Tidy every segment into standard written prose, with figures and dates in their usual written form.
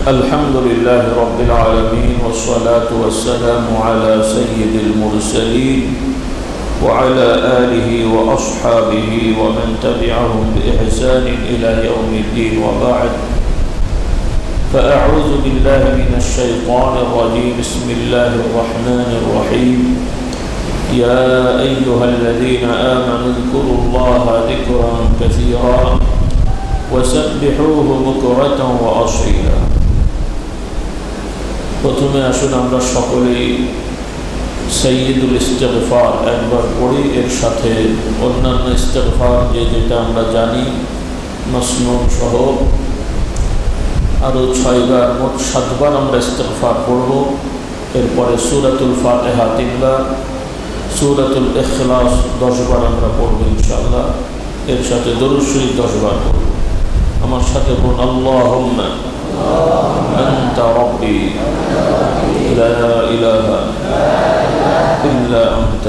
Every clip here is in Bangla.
الحمد لله رب العالمين والصلاة والسلام على سيد المرسلين وعلى آله وأصحابه ومن تبعهم بإحسان إلى يوم الدين وبعد فأعوذ بالله من الشيطان الرجيم بسم الله الرحمن الرحيم يا أيها الذين آمنوا اذكروا الله ذكرا كثيرا وسبحوه بكرة وأصيلا প্রথমে আসুন আমরা সকলেই সাইয়্যিদুল ইস্তিগফার একবার পড়ি, এর সাথে অন্যান্য ইস্তিগফার যেটা আমরা জানি মাসনুন সহ আরও 6 বার, মোট 7 বার আমরা ইস্তিগফার পড়ব। এরপরে সূরাতুল ফাতিহা 3 বার, সূরাতুল ইখলাস 10 বার আমরা পড়ব ইনশাআল্লাহ। এর সাথে দরুদ শরীফ 10 বার পড়ব। আমার সাথে বলুন আল্লাহুম্মা أنت ربي لا إله إلا أنت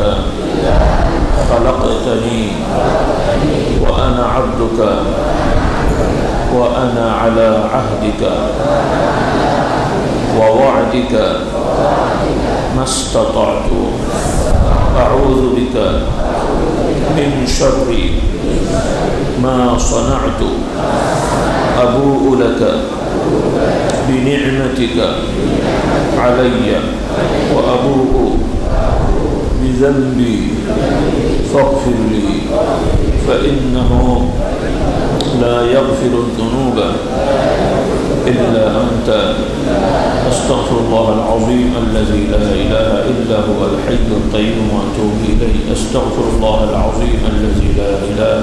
خلقتني وأنا عبدك وأنا على عهدك ووعدك ما استطعت أعوذ بك من شر ما صنعت أبوء لك بنعمتك علي وأبوء بذنبي فاغفر لي فإنه لا يغفر الذنوب إلا أنت أستغفر الله العظيم الذي لا إله إلا هو الحي القيوم وأتوب إليه أستغفر الله العظيم الذي لا إله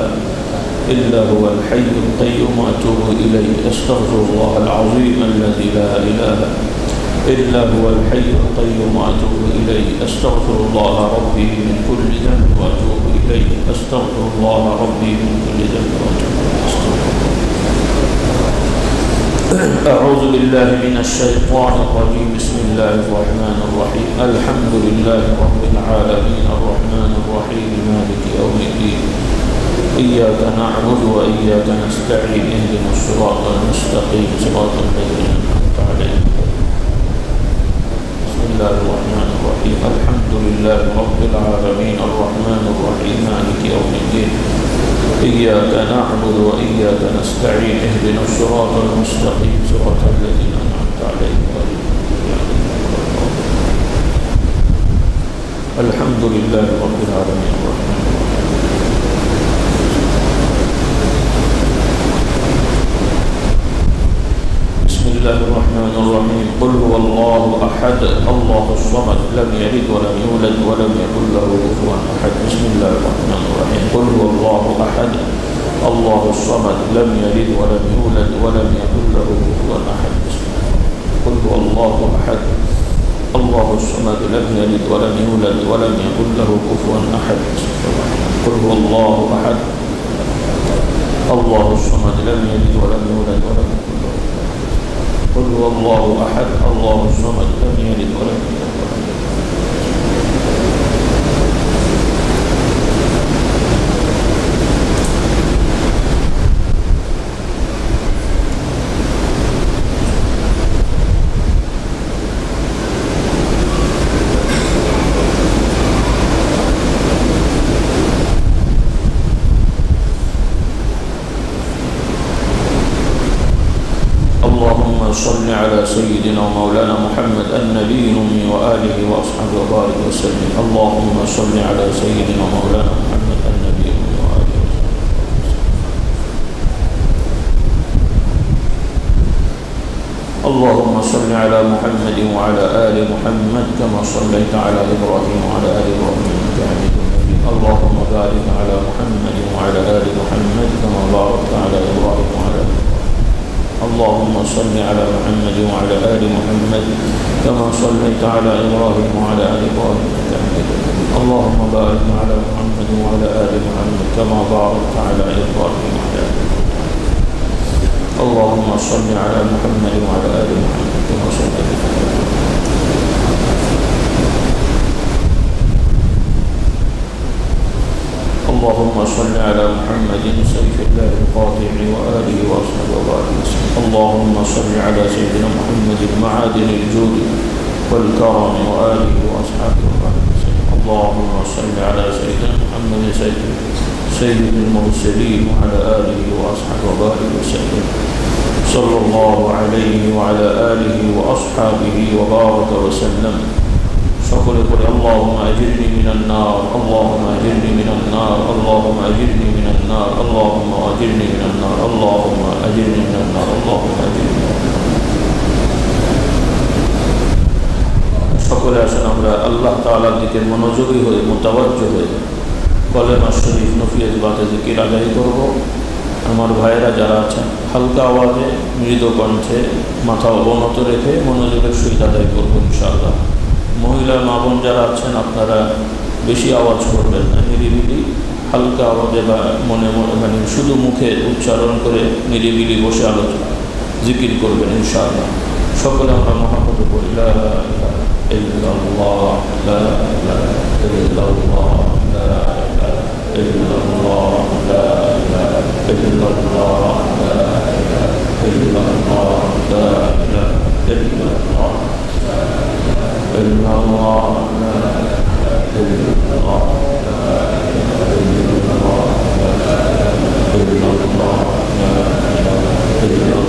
إلا هو الحي القيوم وأتوب إليه أستغفر الله العظيم الذي لا إله إلا هو الحي القيوم وأتوب إليه أستغفر الله ربي من كل ذنب وأتوب إليه أستغفر الله ربي من كل ذنب وأتوب إليه. أعوذ بالله من الشيطان الرجيم بسم الله الرحمن الرحيم الحمد لله رب العالمين الرحمن الرحيم مالك يوم الدين إياك نعبد وإياك نستعين اهدنا الصراط المستقيم صراط الذين أنعمت عليهم. بسم الله الرحمن الرحيم الحمد لله رب العالمين الرحمن الرحيم مالك يوم الدين إياك نعبد وإياك نستعين اهدنا الصراط المستقيم صراط الذين أنعمت عليهم. الحمد لله رب العالمين الرحمن بسم الله الرحمن الرحيم قل هو الله أحد الله الصمد لم يلد ولم يولد ولم يكن له كفوا أحد. بسم الله الرحمن الرحيم قل هو الله أحد الله الصمد لم يلد ولم يولد ولم يكن له كفوا أحد. قل هو الله أحد الله الصمد لم يلد ولم يولد ولم يكن له كفوا أحد. قل هو الله أحد الله الصمد لم يلد ولم يولد ولم يكن له قل هو الله أحد الله الصمد لم يلد ولم يولد ولم يكن صل على سيدنا ومولانا محمد النبي الأمي وآله وأصحابه وبارك وسلم. اللهم صل على سيدنا ومولانا محمد النبي الأمي وآله وصحبه. اللهم صل على محمد وعلى آل محمد كما صليت على إبراهيم وعلى آل إبراهيم إنك حميد مجيد. اللهم بارك على محمد وعلى آل محمد كما باركت على إبراهيم وعلى آل إبراهيم. اللهم صل على محمد وعلى آل محمد كما صليت على إبراهيم وعلى آل إبراهيم إنك حميد مجيد. اللهم بارك على محمد وعلى آل محمد كما باركت على إبراهيم وعلى آل إبراهيم. اللهم صل على محمد وعلى آل محمد كما صليت على إبراهيم. اللهم صل على محمد سيف الله القاطع وآله وأصحابه وبارك وسلم. اللهم صل على سيدنا محمد معادن الجود والكرم وآله وأصحابه وبارك وسلم. اللهم صل على سيدنا محمد سيد المرسلين وعلى آله وأصحابه وبارك وسلم. صلى الله عليه وعلى آله وأصحابه وبارك وسلم. شكر قل اللهم أجرني من النار، اللهم أجرني من النار، اللهم أجرني من النار، اللهم أجرني من النار، اللهم أجرني من النار، اللهم أجرني من النار. সকলে আসেন আমরা আল্লাহ তাআলার দিকে মনোযোগী হয়ে মুতাওয়াজ্জহ হয়ে কলেমা শরীফ নফিয়াত বাতে জিকির আদায় করব। আমার ভাইয়েরা যারা আছেন হালকা আওয়াজে মৃদু কণ্ঠে মাথা অবনত রেখে মনোযোগের সহিত আদায় করবো ইনশাআল্লাহ। মহিলা মা বোন যারা আছেন আপনারা বেশি আওয়াজ করবেন না, নিরিবিলি হালকা আওয়াজে বা মনে মনে মানে শুধু মুখে উচ্চারণ করে নিরিবিলি বসে আলোচনা জিকির করবেন ইনশাআল্লাহ। সকলে আমরা মহাব্বত করি লা ইলাহা ইল্লাল্লাহ, লা ইলাহা ইল্লাল্লাহ, লা ইলাহা ইল্লাল্লাহ, লা ইলাহা ইল্লাল্লাহ, লা ইলাহা ইল্লাল্লাহ, লা ইলাহা ইল্লাল্লাহ, إلا الله لا إله إلا الله لا إله إلا الله لا إله إلا الله لا إله إلا الله لا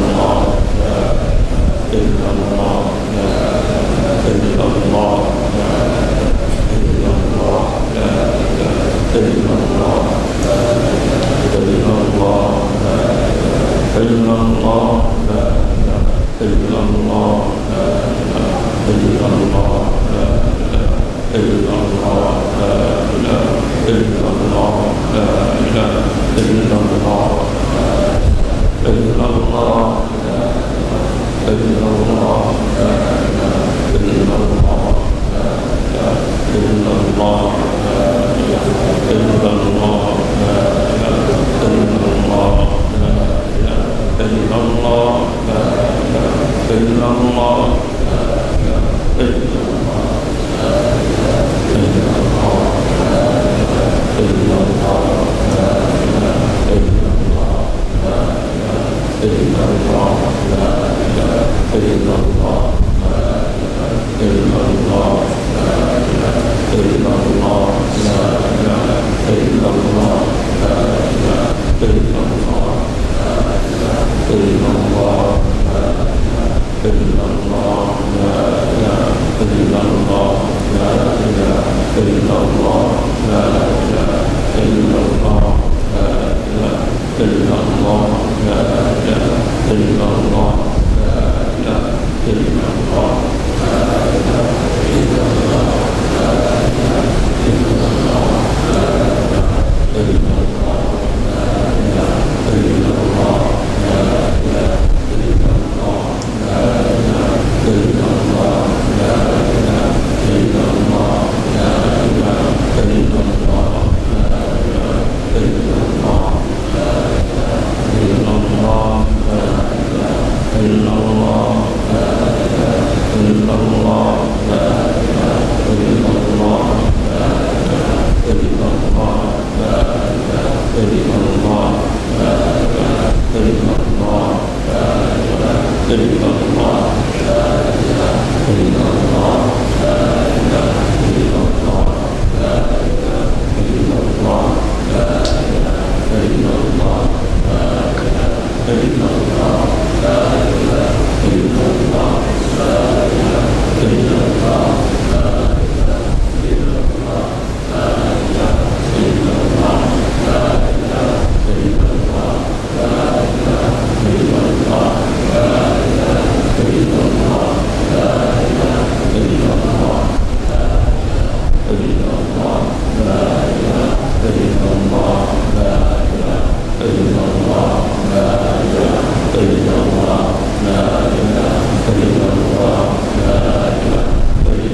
إله إلا الله لا إله إلا الله لا إله إلا الله لا إله إلا الله لا إله إلا الله لا إله إلا الله لا إله إلا الله لا إله إلا الله لا إله إلا الله لا إله إلا الله لا إله إلا الله إلا الله لا إلا الله لا إله إلا الله لا إله إلا الله لا إله إلا الله لا إله إلا الله لا إله إلا الله لا إله إلا الله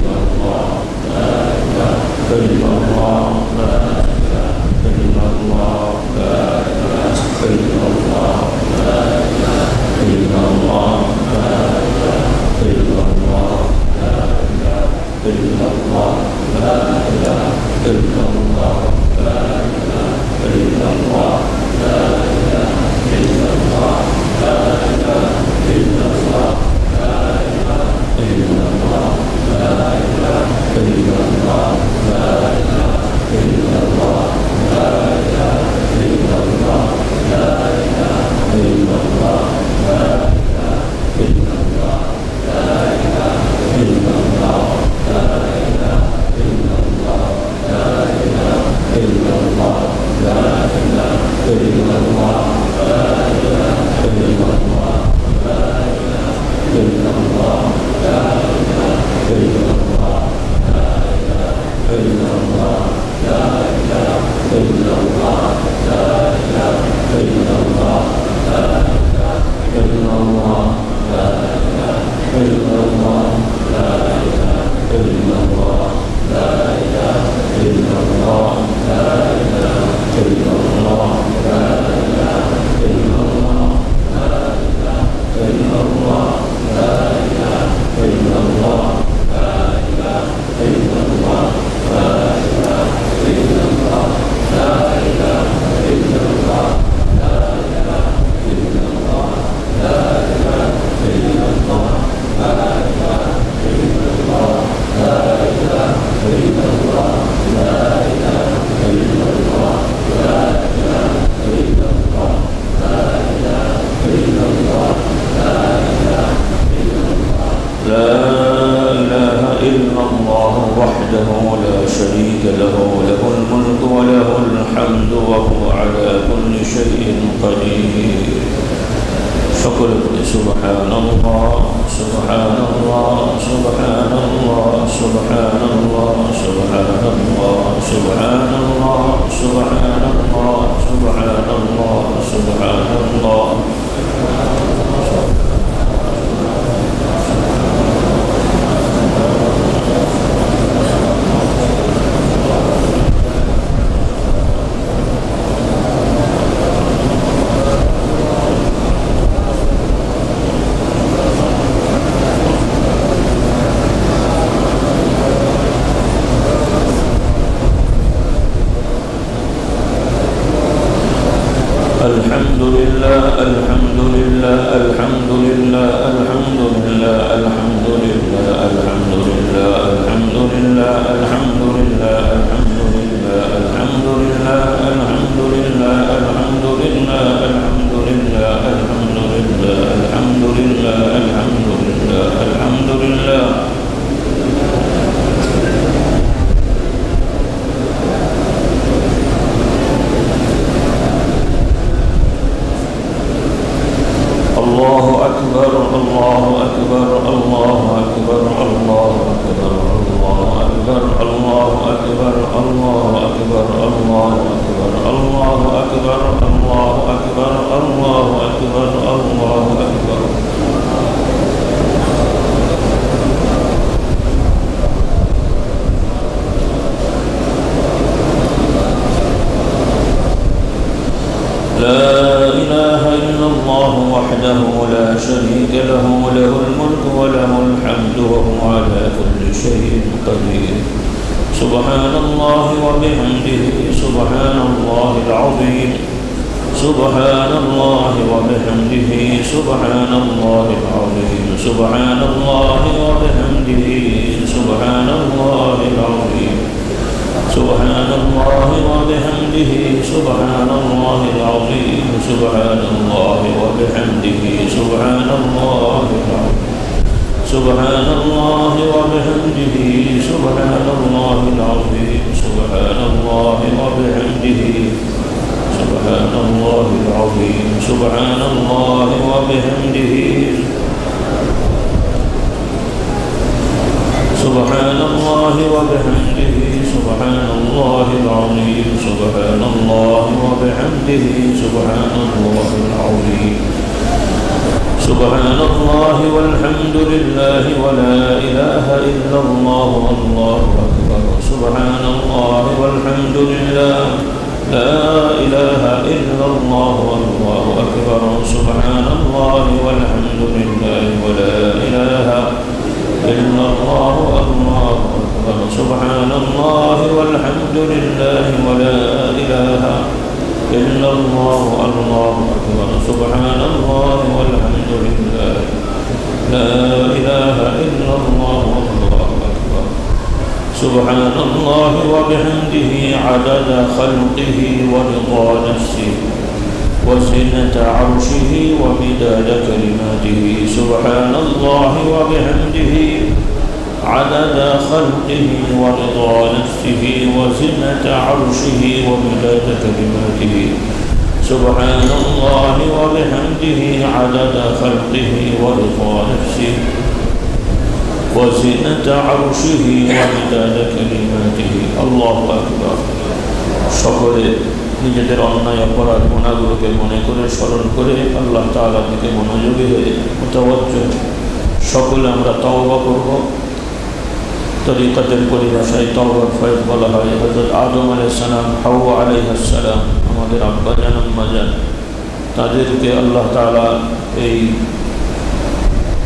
سبحان الله وبحمده عدد خلقه ورضا نفسه وزنة عرشه ومداد كلماته الله أكبر সকলে নিজেদের অন্যায় অপরাধ গুনাহগুলোকে মনে করে স্মরণ করে আল্লাহ তাআলার দিকে মনোযোগী হয়ে মুতাওয়াজ্জিহ সকলে আমরা তওবা করব। তরিকাতের পরিভাষায় তওবার ফয়েজ বলা হয়। হযরত আদম আলাইহিস সালাম, হাওয়া আলাইহিস সালাম, আমাদের আব্বা জান আম্মা জান, তাদেরকে আল্লাহ তাআলা এই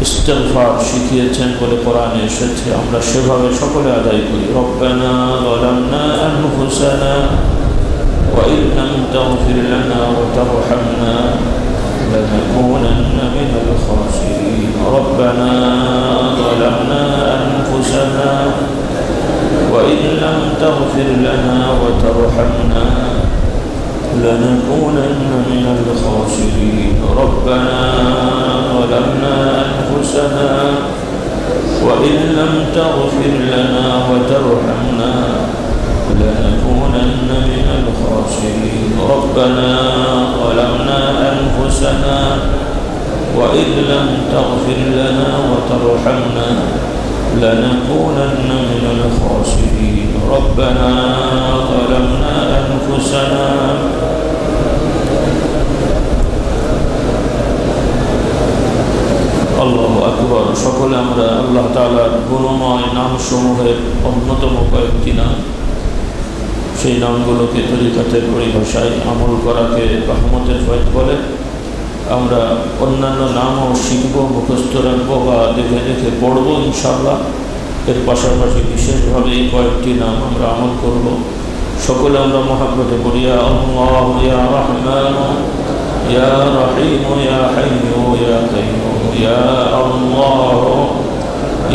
ইস্তিগফার শিখিয়েছেন বলে কোরআনে এসেছে। আমরা সেভাবে সকলে আদায় করি। রব্বানা যালামনা আনফুসানা ওয়া ইন লাম তাগফির লানা ওয়া তারহামনা লানাকুনান্না মিনাল খাসিরিন। রব্বানা যালামনা আনফুসানা ওয়া ইন লাম তাগফির লানা ওয়া তারহামনা لنكونن من الخاسرين ربنا ظلمنا أنفسنا وإن لم تغفر لنا وترحمنا لنكونن من الخاسرين ربنا ظلمنا أنفسنا وإن لم تغفر لنا وترحمنا لنكونن من الخاسرين ربنا ظلمنا أنفسنا আল্লাহু আকবার। সকলে আমরা আল্লাহ তাআলার গুণময় নামসমূহের অন্যতম কয়েকটি নাম, সেই নামগুলোকে তরিকাতের পরিভাষায় আমল করাকে রহমতের ফয়েজ বলে। আমরা অন্যান্য নামও শিখব, মুখস্থ রাখবো বা দেখে দেখে পড়বো ইনশাআল্লাহ। এর পাশাপাশি বিশেষভাবে এই কয়েকটি নাম আমরা আমল করব। সকলে আমরা মহাব্বতে পড়ি, ইয়া আল্লাহু ইয়া রাহমানু ইয়া রাহিমু ইয়া হাইয়্যু ইয়া কাইয়্যুম ইয়া আল্লাহু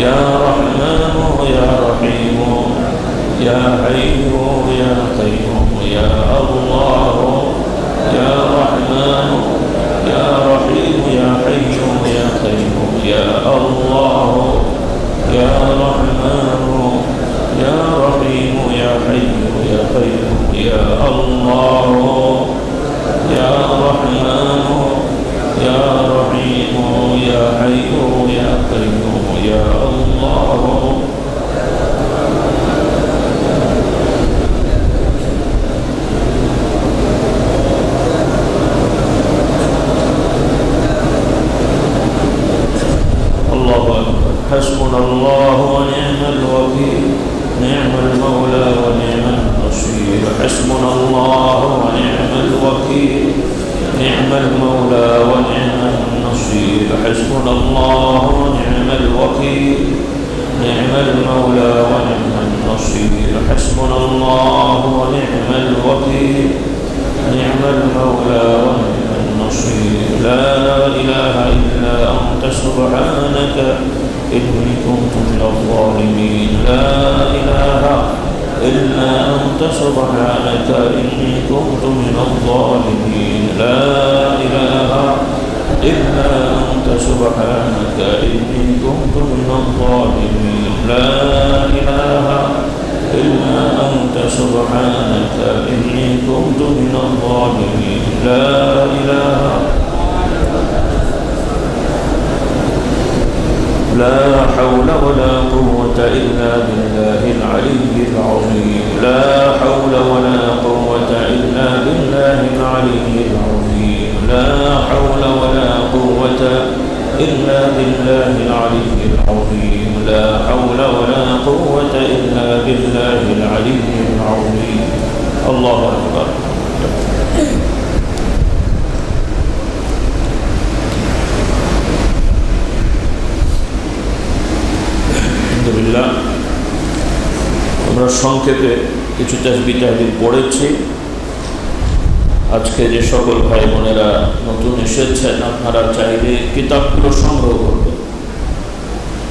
ইয়া রাহমানু ইয়া রাহিমু ইয়া হাইয়্যু ইয়া কাইয়্যুম ইয়া আল্লাহু ইয়া রাহমানু ইয়া রাহিমু ইয়া হাইয়্যু ইয়া কাইয়্যুম ইয়া আল্লাহু ইয়া রাহমানু ইয়া রাহিমু ইয়া হাইয়্যু ইয়া কাইয়্যুম ইয়া আল্লাহু يا رحمن يا رحيم يا حي يا قيوم يا الله الله أكبر حسبنا الله ونعم الوكيل نعم المولى ونعم النصير حسبنا الله ونعم الوكيل نعم المولى ونعم النصير حسبنا الله ونعم الوكيل نعم المولى ونعم النصير حسبنا الله ونعم الوكيل نعم المولى ونعم النصير لا إله إلا أنت سبحانك إني كنت من الظالمين لا إله إلا أنت سبحانك إني كنت من الظالمين لا إله إلا أنت سبحانك إني كنت من الظالمين لا إله إلا أنت سبحانك إني كنت من الظالمين لا إله لا حول ولا قوة إلا بالله العلي العظيم لا حول ولا قوة إلا بالله العلي العظيم لا حول ولا قوة إلا بالله العلي العظيم لا حول ولا قوة إلا بالله العلي العظيم الله أكبر আলহামদুলিল্লাহ। আমরা সংক্ষেপে কিছু তাসবিহ তাহলিল পড়েছি। আজকে যে সকল ভাই বোনেরা নতুন এসেছেন, আপনারা চাইলে কিতাবগুলো সংগ্রহ করবেন।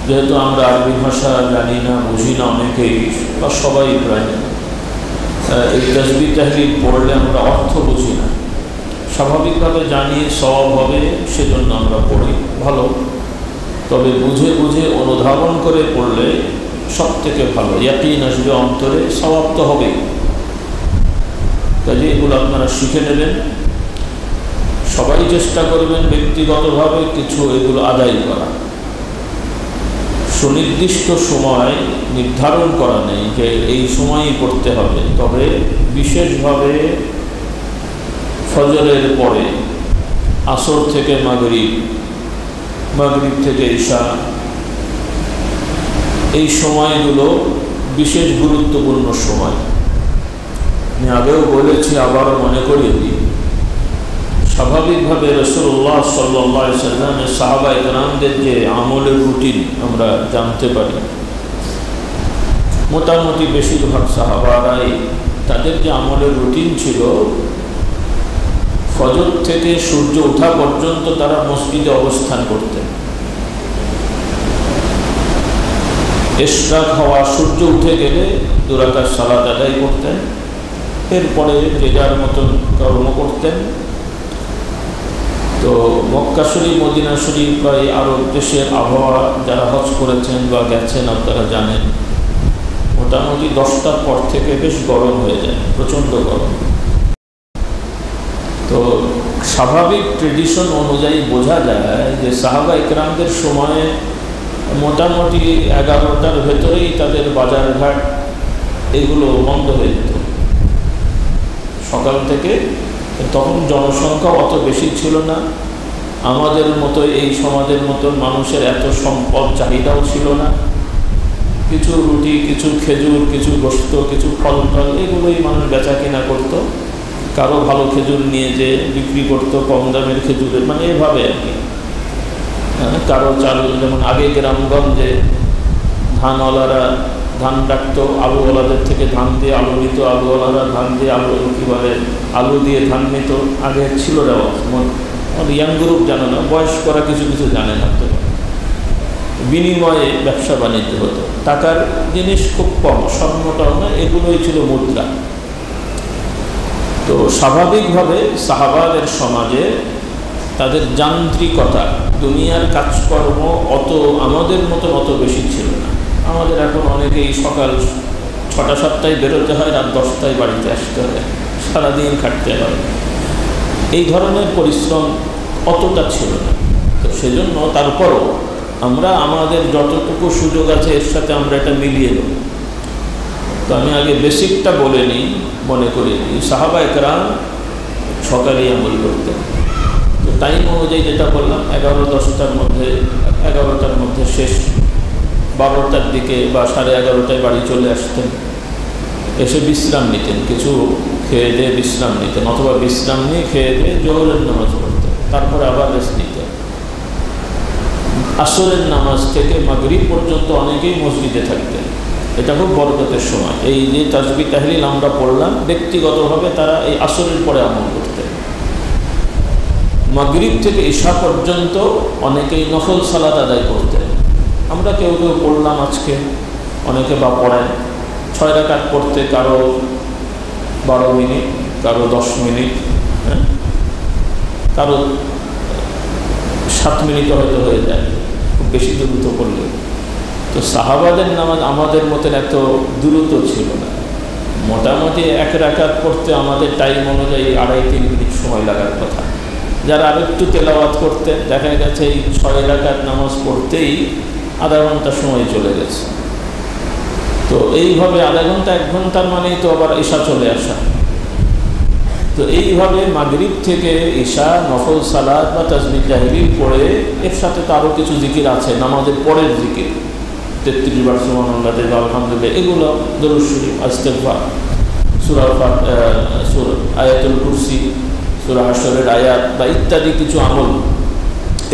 যেহেতু আমরা আরবি ভাষা জানি না, বুঝি না অনেকেই বা সবাই প্রায়, এই তাসবিহ তাহলিল পড়লে আমরা অর্থ বুঝি না। স্বাভাবিকভাবে জানি সওয়াব হবে, সেজন্য আমরা পড়ি, ভালো। তবে বুঝে বুঝে অনুধাবন করে পড়লে সব থেকে ভালো, ইয়াকিন আসবে অন্তরে, সওয়াব তো হবেই। কাজে এগুলো আপনারা শিখে নেবেন। সবাই চেষ্টা করবেন ব্যক্তিগতভাবে কিছু এগুলো আদায় করা। সুনির্দিষ্ট সময় নির্ধারণ করা নেই যে এই সময়ই পড়তে হবে, তবে বিশেষভাবে ফজরের পরে, আসর থেকে মাগরিব, মাগরিব থেকে ঈশা, এই সময়গুলো বিশেষ গুরুত্বপূর্ণ সময়। আমি আগেও বলেছি, আবারও মনে করিয়ে দিই, স্বাভাবিকভাবে রাসূলুল্লাহ সাল্লাল্লাহু আলাইহি ওয়াসাল্লামের সাহাবায়ে কেরামদের যে আমলের রুটিন আমরা জানতে পারি, মোটামুটি বেশিরভাগ সাহাবারাই তাদের যে আমলের রুটিন ছিল, ফজর থেকে সূর্য ওঠা পর্যন্ত তারা মসজিদে অবস্থান করতেন। ইশরাক হওয়া, সূর্য উঠে গেলে 2 রাকাত সালাত আদায় করতেন, এরপরে যে যার মতন কর্ম করতেন। তো মক্কা শরীফ, মদিনা শরীফ বা এই আরব দেশের আবহাওয়া যারা হজ করেছেন বা গেছেন আপনারা জানেন, মোটামুটি 10টার পর থেকে বেশ গরম হয়ে যায়, প্রচণ্ড গরম। তো স্বাভাবিক ট্রেডিশন অনুযায়ী বোঝা যায় যে সাহাবা ইকরামদের সময়ে মোটামুটি 11টার ভেতরেই তাদের বাজারঘাট এগুলো বন্ধ হয়ে যেত সকাল থেকে। তখন জনসংখ্যা অত বেশি ছিল না, আমাদের মতো এই সমাজের মতো মানুষের এত সম্পদ চাহিদাও ছিল না। কিছু রুটি, কিছু খেজুর, কিছু গোশত, কিছু ফল টল এগুলোই মানুষ বেচা কিনা করতো। কারো ভালো খেজুর নিয়ে যে বিক্রি করতো কম দামের খেজুরের, মানে এভাবে আর কি। কারো চাল, যেমন আগে গ্রামগঞ্জে ধানওয়ালারা ধান ডাকতো, আলুওয়ালাদের থেকে ধান দিয়ে আলু নিত, আলুওয়ালারা ধান দিয়ে আলু কী বলে আলু দিয়ে ধান নিত, আগে ছিল রেওয়াজ। ইয়াং গ্রুপ জানে না, বয়স্করা কিছু কিছু জানে না। তো বিনিময়ে ব্যবসা বাণিজ্য হতো, টাকার জিনিস খুব কম, স্বর্ণটাও না, এগুলোই ছিল মুদ্রা। তো স্বাভাবিকভাবে সাহাবাদের সমাজে তাদের যান্ত্রিকতা, দুনিয়ার কাজকর্ম অত আমাদের মতো অত বেশি ছিল না। আমাদের এখন অনেকেই সকাল 6টা-7টায় বেরোতে হয়, রাত 10টায় বাড়িতে আসতে হয়, সারাদিন খাটতে হয়। এই ধরনের পরিশ্রম অতটা ছিল না। তো সেজন্য তারপরও আমরা আমাদের যতটুকু সুযোগ আছে এর সাথে আমরা এটা মিলিয়ে নেব। তো আমি আগে বেসিকটা বলে নিই, মনে করি সাহাবায়ে কেরাম সকালেই আমল করতেন। তো টাইম অনুযায়ী যেটা বললাম, 11-10টার মধ্যে, 11টার মধ্যে শেষ, 12টার দিকে বা 11:30টায় বাড়ি চলে আসতেন। এসে বিশ্রাম নিতেন, কিছু খেয়ে দিয়ে বিশ্রাম নিতেন, অথবা বিশ্রাম নিয়ে খেয়ে দিয়ে জোহরের নামাজ পড়তেন, তারপরে আবার রেস্ট নিতেন। আসরের নামাজ থেকে মাগরিব পর্যন্ত অনেকেই মসজিদে থাকতেন। এটা খুব বরকতের সময়। এই যে তাসবিহ তাহলিল আমরা পড়লাম, ব্যক্তিগতভাবে তারা এই আসরের পরে আমল করতেন। মাগরিব থেকে ঈশা পর্যন্ত অনেকেই নফল সালাত আদায় করতেন। আমরা কেউ কেউ পড়লাম আজকে, অনেকে বা পড়েন 6 রাকাত পড়তে, কারো 12 মিনিট, কারো 10 মিনিট, কারো 7 মিনিটও হয়তো হয়ে যায়, খুব বেশি দ্রুত পড়লে। তো সাহাবাদের নামাজ আমাদের মতন এত দ্রুত ছিল না। মোটামুটি 1 রাকাত পড়তে আমাদের টাইম অনুযায়ী 2.5-3 মিনিট সময় লাগার কথা। যারা আরেকটু তেলাওয়াত করতে, দেখা গেছে এই 6 রাকাত নামাজ পড়তেই আধা ঘন্টা সময় চলে গেছে। তো এইভাবে আধা ঘন্টা 1 ঘন্টার মানেই তো আবার ঈশা চলে আসা। তো এইভাবে মাগরিব থেকে ঈশা নফল সালাত বা তাসবিহ তাহলিল পড়ে, এর সাথে তো আরও কিছু জিকির আছে, নামাজের পরের জিকির, 33 বার সুবহানাল্লাহ, আলহামদুলিল্লাহ, এগুলো দরুদ শরীফ, ইস্তিগফার, সূরা আয়াতুল কুরসি, সূরা হাশরের আয়াত বা ইত্যাদি কিছু আমল,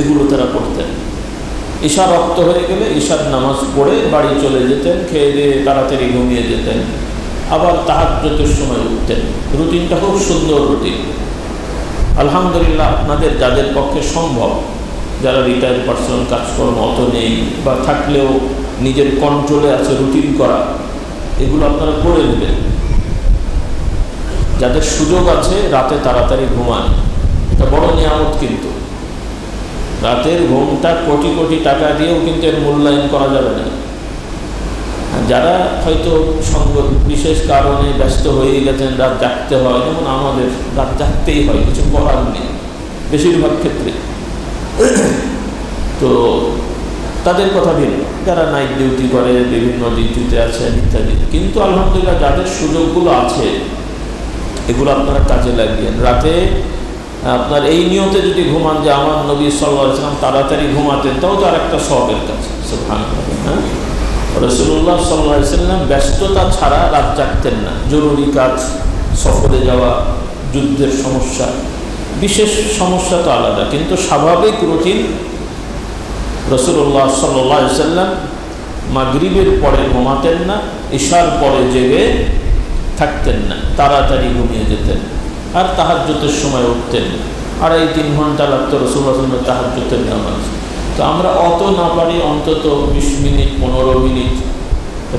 এগুলো তারা করতেন। ঈশা রক্ত হয়ে গেলে ঈশার নামাজ পড়ে বাড়ি চলে যেতেন, খেয়ে দিয়ে তাড়াতাড়ি ঘুমিয়ে যেতেন, আবার তাহাজ্জুদের সময় উঠতেন। রুটিনটা খুব সুন্দর রুটিন। আলহামদুলিল্লাহ, আপনাদের যাদের পক্ষে সম্ভব, যারা রিটায়ার্ড পার্সন, কাজকর্ম অত নেই বা থাকলেও নিজের কন্ট্রোলে আছে রুটিন করা, এগুলো আপনারা করে নেবেন। যাদের সুযোগ আছে রাতে তাড়াতাড়ি ঘুমান, এটা বড় নিয়ামত। কিন্তু রাতের ঘুমটা কোটি কোটি টাকা দিয়েও কিন্তু এর মূল্যায়ন করা যাবে না। যারা হয়তো বিশেষ কারণে ব্যস্ত হয়ে গেছেন, রাত জাগতে হয়, যেমন আমাদের রাত জাগতেই হয়, কিছু করার নেই। বেশিরভাগ ক্ষেত্রে। তো তাদের কথা ভিন্ন, যারা নাইট ডিউটি করে, বিভিন্ন ডিউটিতে আছেন ইত্যাদি। কিন্তু আলহামদুলিল্লাহ যাদের সুযোগগুলো আছে এগুলো আপনারা কাজে লাগিয়েন। রাতে আপনার এই নিয়তে যদি ঘুমান যে আমার নবী সাল্লাল্লাহু আলাইহি ওয়াসাল্লাম তাড়াতাড়ি ঘুমাতেন, তাও তো আর একটা সওয়াবের কাজ। সুবহানাল্লাহ। হ্যাঁ, রাসূলুল্লাহ সাল্লাল্লাহু আলাইহি ওয়াসাল্লাম ব্যস্ততা ছাড়া রাত জাগতেন না। জরুরি কাজ, সফরে যাওয়া, যুদ্ধের সমস্যা, বিশেষ সমস্যা তো আলাদা, কিন্তু স্বাভাবিক রুটিন রাসূলুল্লাহ সাল্লাল্লাহু আলাইহি ওয়াসাল্লাম মাগরিবের পরে ঘুমাতেন না, ইশার পরে জেগে থাকতেন না, তাড়াতাড়ি ঘুমিয়ে যেতেন। আর তাহাজ্জুদের সময় উঠতেন, 2.5-3 ঘন্টা লাগতো রাসূলুল্লাহ সাল্লাল্লাহু আলাইহি ওয়াসাল্লাম তাহাজ্জুদের নামাজ। তো আমরা অত না পারি অন্তত 20 মিনিট 15 মিনিট।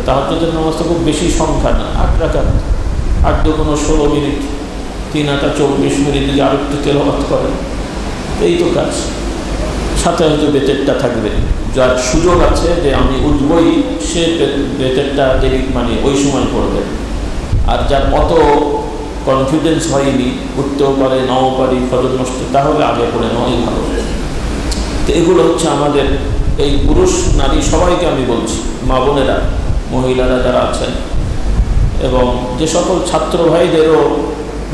তাহাজ্জুদের নামাজ তো খুব বেশি সংখ্যা না, 8 রাকাত, 8 দুগুণ 16 মিনিট, 3 8 24 মিনিট যদি আর একটু তেলাওয়াত করেন, এই তো কাজ। সাথে হয়তো বেতেরটা থাকবে। যার সুযোগ আছে যে আমি উঠবই, সে বেতেরটা দেরি মানে ওই সময় পড়বে। আর যার অত কনফিডেন্স হয়নি, উঠতেও পারে নাও পারি, ফজর নষ্ট, তাহলে আগে পড়ে নেওয়াই ভালো। তো এগুলো হচ্ছে আমাদের এই পুরুষ নারী সবাইকে আমি বলছি, মা বোনেরা, মহিলারা যারা আছেন, এবং যে সকল ছাত্র ভাইদেরও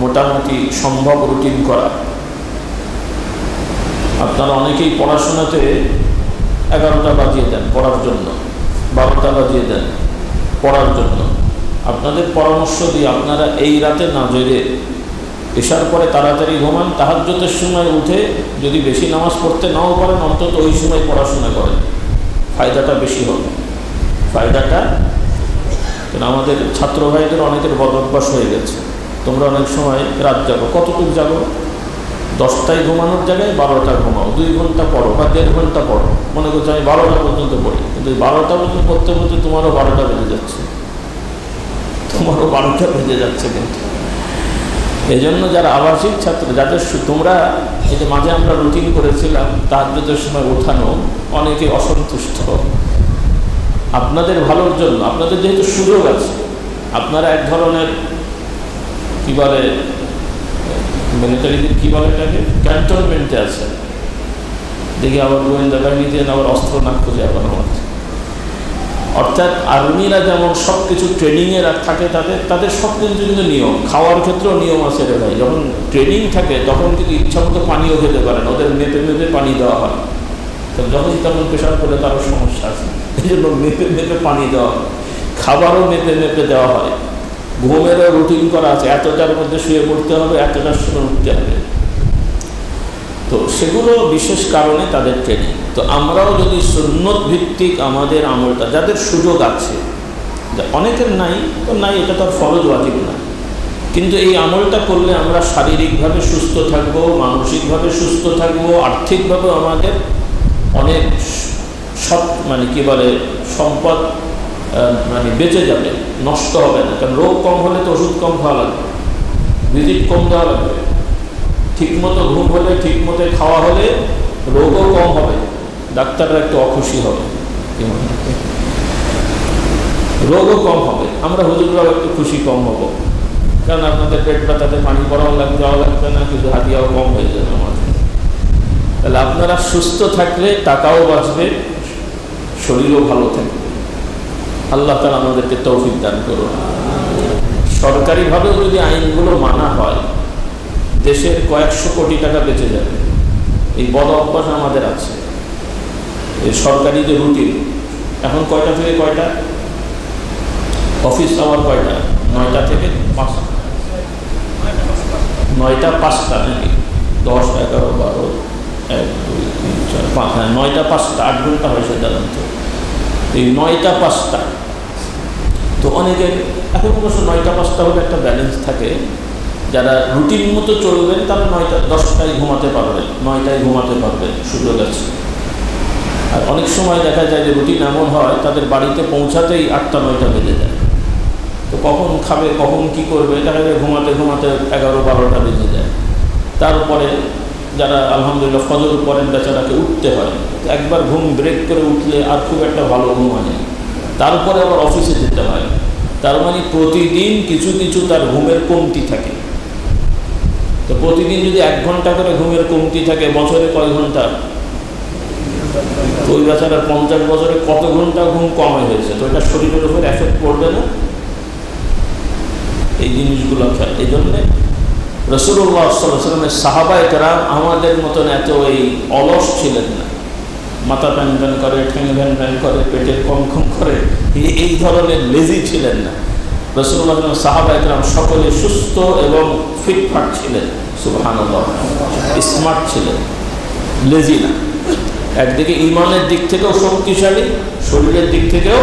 মোটামুটি সম্ভব রুটিন করা। আপনারা অনেকেই পড়াশোনাতে 11টা বাজিয়ে দেন পড়ার জন্য, 12টা বাজিয়ে দেন পড়ার জন্য। আপনাদের পরামর্শ দিয়ে আপনারা এই রাতে না জেগে এশার পরে তাড়াতাড়ি ঘুমান, তাহাজ্জুদের সময় উঠে যদি বেশি নামাজ পড়তে নাও পারেন অন্তত ওই সময় পড়াশোনা করেন, ফায়দাটা বেশি হবে। ফায়দাটা কারণ আমাদের ছাত্র ভাইদের অনেকের বদ অভ্যাস হয়ে গেছে। তোমরা অনেক সময় রাত জাগো, কতটুকু জাগো? 10টায় ঘুমানোর জায়গায় 12টা ঘুমাও, 2 ঘন্টা পড়ো বা 1.5 ঘন্টা পড়ো। মনে করছো আমি 12টা পর্যন্ত পড়ি, কিন্তু 12টা পর্যন্ত পড়তে পড়তে তোমারও 12টা বেজে যাচ্ছে, তোমারও 12টা বেজে যাচ্ছে। কিন্তু এই জন্য যারা আবাসিক ছাত্র, যাদের তোমরা এই যে মাঝে আমরা রুটিন করেছিলাম তাহাজ্জুদের সময় ওঠানো, অনেকে অসন্তুষ্ট। আপনাদের ভালোর জন্য, আপনাদের যেহেতু সুযোগ আছে, আপনারা এক ধরনের কী বলে মিলিটারিদের কী বলে এটাকে, ক্যান্টনমেন্টে আছে। দেখি আবার গোয়েন্দা বাহিনীতে আবার অস্ত্র না খুঁজে আবার আমার। অর্থাৎ আর্মিরা যেমন সব কিছু ট্রেনিংয়ে থাকে, তাদের সব কিছু কিন্তু নিয়ম, খাওয়ার ক্ষেত্রেও নিয়ম আছে রে ভাই। যখন ট্রেনিং থাকে তখন কিন্তু ইচ্ছা মতো পানিও খেতে পারেন, ওদের মেপে মেপে পানি দেওয়া হয়। তো যখন তখন প্রেশার করে তারও সমস্যা আছে, এই জন্য মেপে মেপে পানি দেওয়া হয়, খাবারও মেপে মেপে দেওয়া হয়। ঘুমেরও রুটিন করা আছে, এতটার মধ্যে শুয়ে পড়তে হবে, এতটার সময় উঠতে হবে। তো সেগুলো বিশেষ কারণে তাদের ট্রেনিং। তো আমরাও যদি সুন্নত ভিত্তিক আমাদের আমলটা, যাদের সুযোগ আছে, অনেকের নাই তো নাই, এটা তো আর ফরজ ওয়াজিব না, কিন্তু এই আমলটা করলে আমরা শারীরিকভাবে সুস্থ থাকবো, মানসিকভাবে সুস্থ থাকবো, আর্থিকভাবে আমাদের অনেক মানে কী বলে সম্পদ মানে বেঁচে যাবে, নষ্ট হবে না। কারণ রোগ কম হলে তো ওষুধ কম খাওয়া লাগবে, ভিজিট কম দেওয়া লাগবে। ঠিকমতো ঘুম হলে, ঠিকমতো খাওয়া হলে রোগও কম হবে, ডাক্তাররা একটু অখুশি হবে, রোগও কম হবে, আমরা হুজুররাও একটু খুশি কম হব। কারণ আপনাদের পেট ব্যথাতে পানি পড়াও লাগবে, যাওয়া লাগবে না, কিছু হাতিয়াও কম হয়ে যাবে আমাদের। তাহলে আপনারা সুস্থ থাকলে টাকাও বাঁচবে, শরীরও ভালো থাকবে। আল্লাহ তাআলা আমাদেরকে তৌফিক দান করুন। সরকারিভাবেও যদি আইনগুলো মানা হয়, দেশের কয়েকশো কোটি টাকা বেঁচে যাবে। এই বদ অভ্যাস আমাদের আছে। এই সরকারি যে রুটিন, এখন কয়টা থেকে কয়টা অফিস আওয়ার, কয়টা? 9টা থেকে 5টা, 9টা 5টা নাকি 10 11 12 1 2 3 4 5, হ্যাঁ 9টা 5টা, 8 ঘন্টা হয়েছে সাধারণত। এই 9টা 5টা তো অনেকের এখন অবশ্য 9টা 5টা হলে একটা ব্যালেন্স থাকে। যারা রুটিন মতো চলবেন তারা 9টা 10টায় ঘুমাতে পারবেন, 9টায় ঘুমাতে পারবেন, সুযোগ আছে। আর অনেক সময় দেখা যায় যে রুটিন এমন হয় তাদের বাড়িতে পৌঁছাতেই 8টা 9টা বেজে যায়। তো কখন খাবে, কখন কি করবে, দেখা যায় ঘুমাতে ঘুমাতে 11 12টা বেজে যায়। তারপরে যারা আলহামদুলিল্লাহ ফজর পড়েন বেচারাকে উঠতে হয়, একবার ঘুম ব্রেক করে উঠলে আর খুব একটা ভালো ঘুম হয়, তারপরে আবার অফিসে যেতে হয়। তার মানে প্রতিদিন কিছু কিছু তার ঘুমের কমতি থাকে। তো প্রতিদিন যদি 1 ঘন্টা করে ঘুমের কমতি থাকে, বছরে কয় ঘন্টা? তো ওই বেচারা 50 বছরে কত ঘন্টা ঘুম কম হয়েছে, তো এটা শরীরের উপর এফেক্ট পড়বে না? এই জিনিসগুলো খেয়াল। এই জন্যে রাসূলুল্লাহ সাল্লাল্লাহু আলাইহি ওয়াসাল্লামের সাহাবায়ে কেরাম আমাদের মতন এত এই অলস ছিলেন না, মাথা প্যান প্যান করে, ঠ্যাং ভ্যান ভ্যান করে, পেটের কম কম করে, এই ধরনের লেজি ছিলেন না। রাসূলুল্লাহ সাহাবায়ে কেরাম সকলে সুস্থ এবং ফিটফাট ছিলেন, সুবহানাল্লাহ, স্মার্ট ছিলেন, লেজি না। একদিকে ইমানের দিক থেকেও শক্তিশালী, শরীরের দিক থেকেও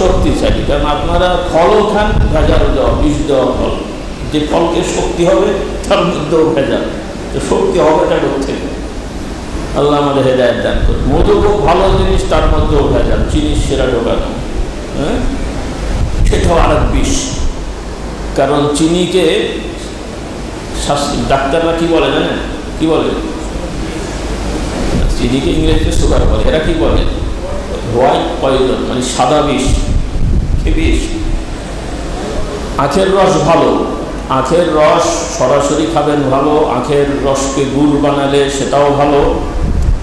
শক্তিশালী। কারণ আপনারা ফলও খান ভেজাল দেওয়া, বিষ দেওয়া ফল, যে ফলকে শক্তি হবে তার মধ্যেও ভেজাল, তো শক্তি হবেটা থেকে। আল্লাহ আমাদের হেদায়েত দান করে। মধু খুব ভালো জিনিস, তার মধ্যেও ভেজাল, চিনির সেরা ঢোকানো, হ্যাঁ, সেটাও আর এক বিষ। কারণ চিনিকে ডাক্তাররা কি বলে জানেন? কি বলে? চিনিকে ইংরেজিতে সুগার বলে, এরা কি বলে? হোয়াইট পয়জন, মানে সাদা বিষ। কি বিষ? আখের রস ভালো, আখের রস সরাসরি খাবেন ভালো, আখের রসকে গুড় বানালে সেটাও ভালো,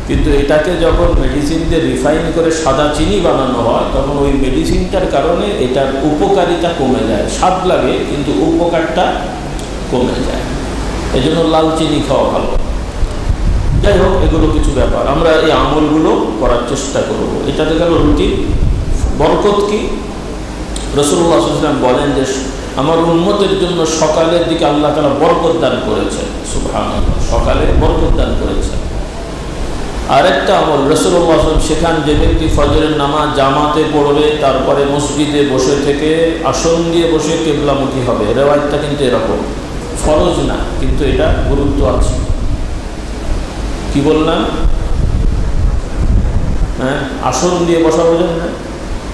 কিন্তু এটাকে যখন মেডিসিন দিয়ে রিফাইন করে সাদা চিনি বানানো হয়, তখন ওই মেডিসিনটার কারণে এটার উপকারিতা কমে যায়। স্বাদ লাগে কিন্তু উপকারটা কমে যায়, এই জন্য লাল চিনি খাওয়া ভালো। যাই হোক, এগুলো কিছু ব্যাপার, আমরা এই আমলগুলো করার চেষ্টা করব। এটাতে গেল রুটিন। বরকত কি? রাসূলুল্লাহ সাল্লাল্লাহু আলাইহি ওয়াসাল্লাম বলেন যে আমার উম্মতের জন্য সকালের দিকে আল্লাহ তাআলা বরকত দান করেছেন, সুবহানাল্লাহ, সকালে বরকত দান করেছেন। আরেকটা আমল রাসূলুল্লাহ সাল্লাল্লাহু আলাইহি ওয়াসাল্লাম শেখান, যে ব্যক্তি ফজরের নামাজ জামাতে পড়বে, তারপরে মসজিদে বসে থেকে আসন দিয়ে বসে কিবলামুখী হবে। রিওয়ায়াতটা কিন্তু এরকম, ফরজ না, কিন্তু এটা গুরুত্ব আছে। কি বললাম? হ্যাঁ, আসন দিয়ে বসা বোঝেন না?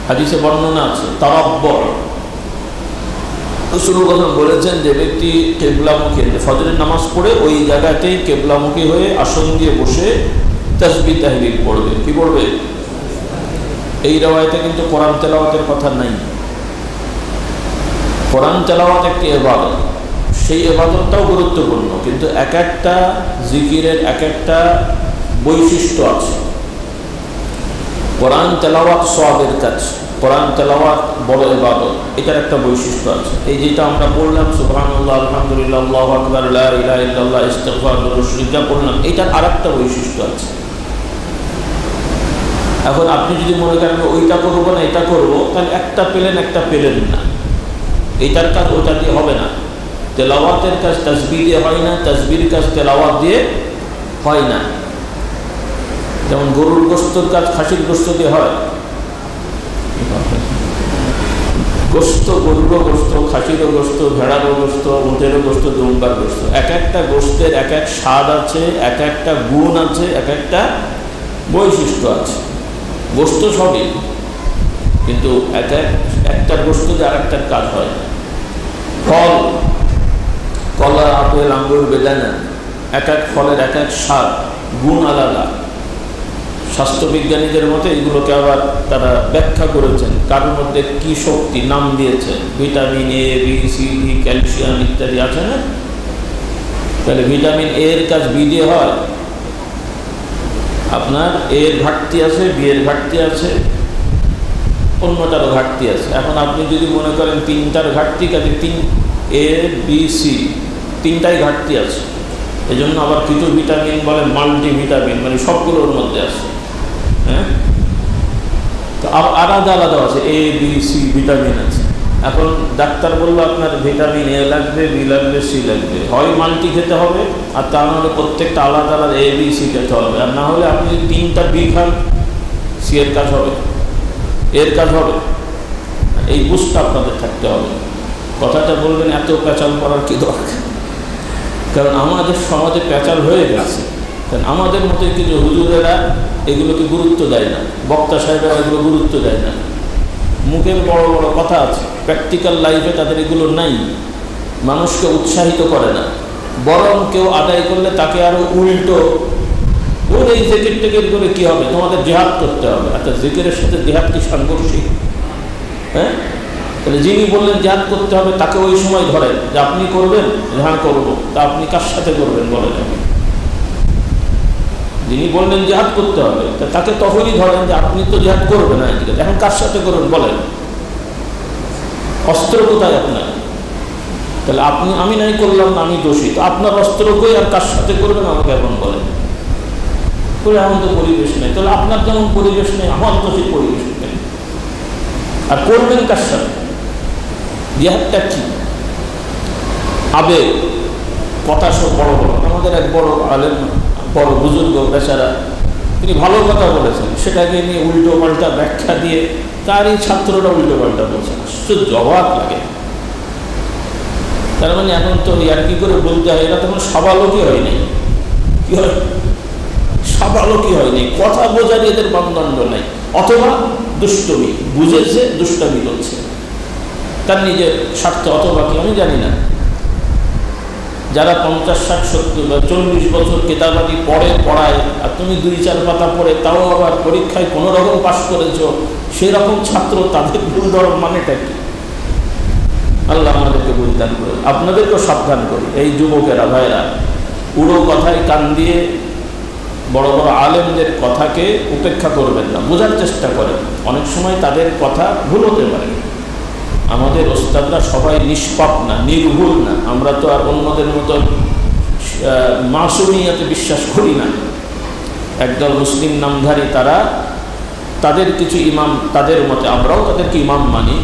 হাদিসে বর্ণনা আছে, তারাব্বুর। রাসূলুল্লাহ বলেছেন যে ব্যক্তি কিবলামুখী, ফজরের নামাজ পড়ে ওই জায়গাতেই কিবলামুখী হয়ে আসন দিয়ে বসে তাসবিহ তাহলিল পড়বে। কি পড়বে? এই রিওয়ায়াতে কিন্তু কোরআন তেলাওয়াতের কথা নাই। কোরআন তেলাওয়াত একটি ইবাদত, সেই ইবাদতটাও গুরুত্বপূর্ণ, কিন্তু এক একটা জিকিরের এক একটা বৈশিষ্ট্য আছে। কোরআন তেলাওয়াত সওয়াবের কাজ, কোরআন তেলাওয়াত বড় ইবাদত, এটার একটা বৈশিষ্ট্য আছে। এই যেটা আমরা পড়লাম, সুবহানাল্লাহ, আলহামদুলিল্লাহ, আল্লাহু আকবার, লা ইলাহা ইল্লাল্লাহ, ইস্তিগফার, দুরূদ শরীফ যা পড়লাম, এটার আরেকটা বৈশিষ্ট্য আছে। এখন আপনি যদি মনে করেন ওইটা করবো না এটা করবো, তাহলে একটা পেলেন একটা পেলেন না, এটার কাজ ওটা দিয়ে হবে না। তেলাওয়াতের কাজ তাসবিহ দিয়ে হয় না, তাসবিহর কাজ তেলাওয়াত দিয়ে হয় না। যেমন গরুর গোশতের কাজ খাসির গোশত দিয়ে হয়, গোশত গরুরও গোশত, খাসিরও গোশত, ভেড়ারও গোশত, উটেরও গোশত, দুম্বার গোশত, এক একটা গোশতের এক এক স্বাদ আছে, এক একটা গুণ আছে, এক একটা বৈশিষ্ট্য আছে। গোশত সবই, কিন্তু একটার গোশত দিয়ে আর একটার কাজ হয়। ফল, কলা, আপেল, আঙ্গুর, বেদানা, এক এক ফলের এক এক স্বাদ, গুণ আলাদা। স্বাস্থ্যবিজ্ঞানীদের মতে এগুলোকে আবার তারা ব্যাখ্যা করেছেন, কার মধ্যে কি শক্তি নাম দিয়েছেন, vitamin A, B, C, D, calcium ইত্যাদি আছে না। তাহলে ভিটামিন এ এর কাজ বি দিয়ে হয়, আপনার এর ঘাটতি আছে, বি এর ঘাটতি আছে, অন্যটারও ঘাটতি আছে। এখন আপনি যদি মনে করেন তিনটার ঘাটতি, কাজে এ, বি, সি তিনটাই ঘাটতি আছে, এই জন্য আবার কিছু ভিটামিন বলে মাল্টিভিটামিন, মানে সবগুলোর মধ্যে আছে। হ্যাঁ, তো আলাদা আলাদা আছে, এ, বি, সি ভিটামিন আছে। এখন ডাক্তার বললো আপনার ভিটামিন এ লাগবে, বি লাগবে, সি লাগবে, হয় মাল্টি খেতে হবে, আর তা নাহলে প্রত্যেকটা আলাদা আলাদা এ, বি, সি খেতে হবে। আর না হলে আপনি তিনটা বি খান, সি এর কাজ হবে, এর কাজ হবে। এই বুঝটা আপনাদের থাকতে হবে। কথাটা বলবেন এত পেঁচাল করার কি দরকার? কারণ আমাদের সমাজে পেঁচাল হয়ে গেছে। কারণ আমাদের মতো কিছু হুজুরেরা এগুলোকে গুরুত্ব দেয় না, বক্তা সাহেবরা এগুলো গুরুত্ব দেয় না। মুখের বড় বড় কথা আছে, প্র্যাকটিক্যাল লাইফে তাদের এগুলো নাই, মানুষকে উৎসাহিত করে না। বরং কেউ আদায় করলে তাকে আরো উল্টো, ওর এই জিকির টিকির করে কী হবে, তোমাদের জিহাদ করতে হবে। আচ্ছা, জিকিরের সাথে জিহাদ কি সাংঘর্ষিক? হ্যাঁ, তাহলে যিনি বললেন জিহাদ করতে হবে তাকে ওই সময় ধরেন যে আপনি করবেন, হ্যাঁ করবো, তা আপনি কার সাথে করবেন বলেন? যিনি বললেন জিহাদ করতে হবে তাকে তখনই ধরেন যে আপনি তো জিহাদ করবেন না, ঠিক আছে, এখন কার সাথে করবেন বলেন? অস্ত্র কোথায় আপনার? তাহলে আমি নাই করলাম না, আমি দোষী, তো আপনার অস্ত্র কই আর কার সাথে করবেন আমাকে এখন বলেন? বলে এমন তো পরিবেশ নেই। তাহলে আপনার যেমন পরিবেশ নেই, আমার তো সেই পরিবেশ নেই। আর করবেন কার সাথে? জিহাদটা কি? আবেগ, কথা সব বড় বড়। আমাদের এক বড় আলেম, বড় বুজুর্গ বেচারা, তিনি ভালো কথা বলেছেন, সেটাকে নিয়ে উল্টো পাল্টা ব্যাখ্যা দিয়ে তারই ছাত্ররা উল্টো পাল্টা বলছেন। জবাব লাগে। তার মানে এখন তো আর কি করে বলতে হয়, এটা তখন সাবালকই হয়নি। কি হয়? সাবালকই হয়নি, কথা বোঝার এদের মানদণ্ড নেই, অথবা দুষ্টমি, বুঝেছে দুষ্টমি করছে তার নিজের স্বার্থে, অথবা কি আমি জানি না। যারা 50, 60, 70 বা 40 বছর কেতাবাদি পড়ায়, আর তুমি 2-4 পাতা পড়ে তাও আবার পরীক্ষায় কোনো রকম পাশ করেছ, সেই রকম ছাত্র, তাদের ভুল ধরার মানেটা কি? আল্লাহ আমাদেরকে বুঝদান করে, আপনাদেরকেও সাবধান করি। এই যুবকেরা, ভাইরা, উড়ো কথায় কান দিয়ে বড় বড় আলেমদের কথাকে উপেক্ষা করবেন না, বোঝার চেষ্টা করেন। অনেক সময় তাদের কথা ভুল হতে পারে। আমাদের ওস্তাদরা সবাই নিষ্পাপ না, নির্ভুল না। আমরা তো আর অন্যদের মতো মাসুমিয়াতে বিশ্বাস করি না। একদল মুসলিম নামধারী তারা, তাদের কিছু ইমাম তাদের মতে, আমরাও তাদেরকে ইমাম মানি,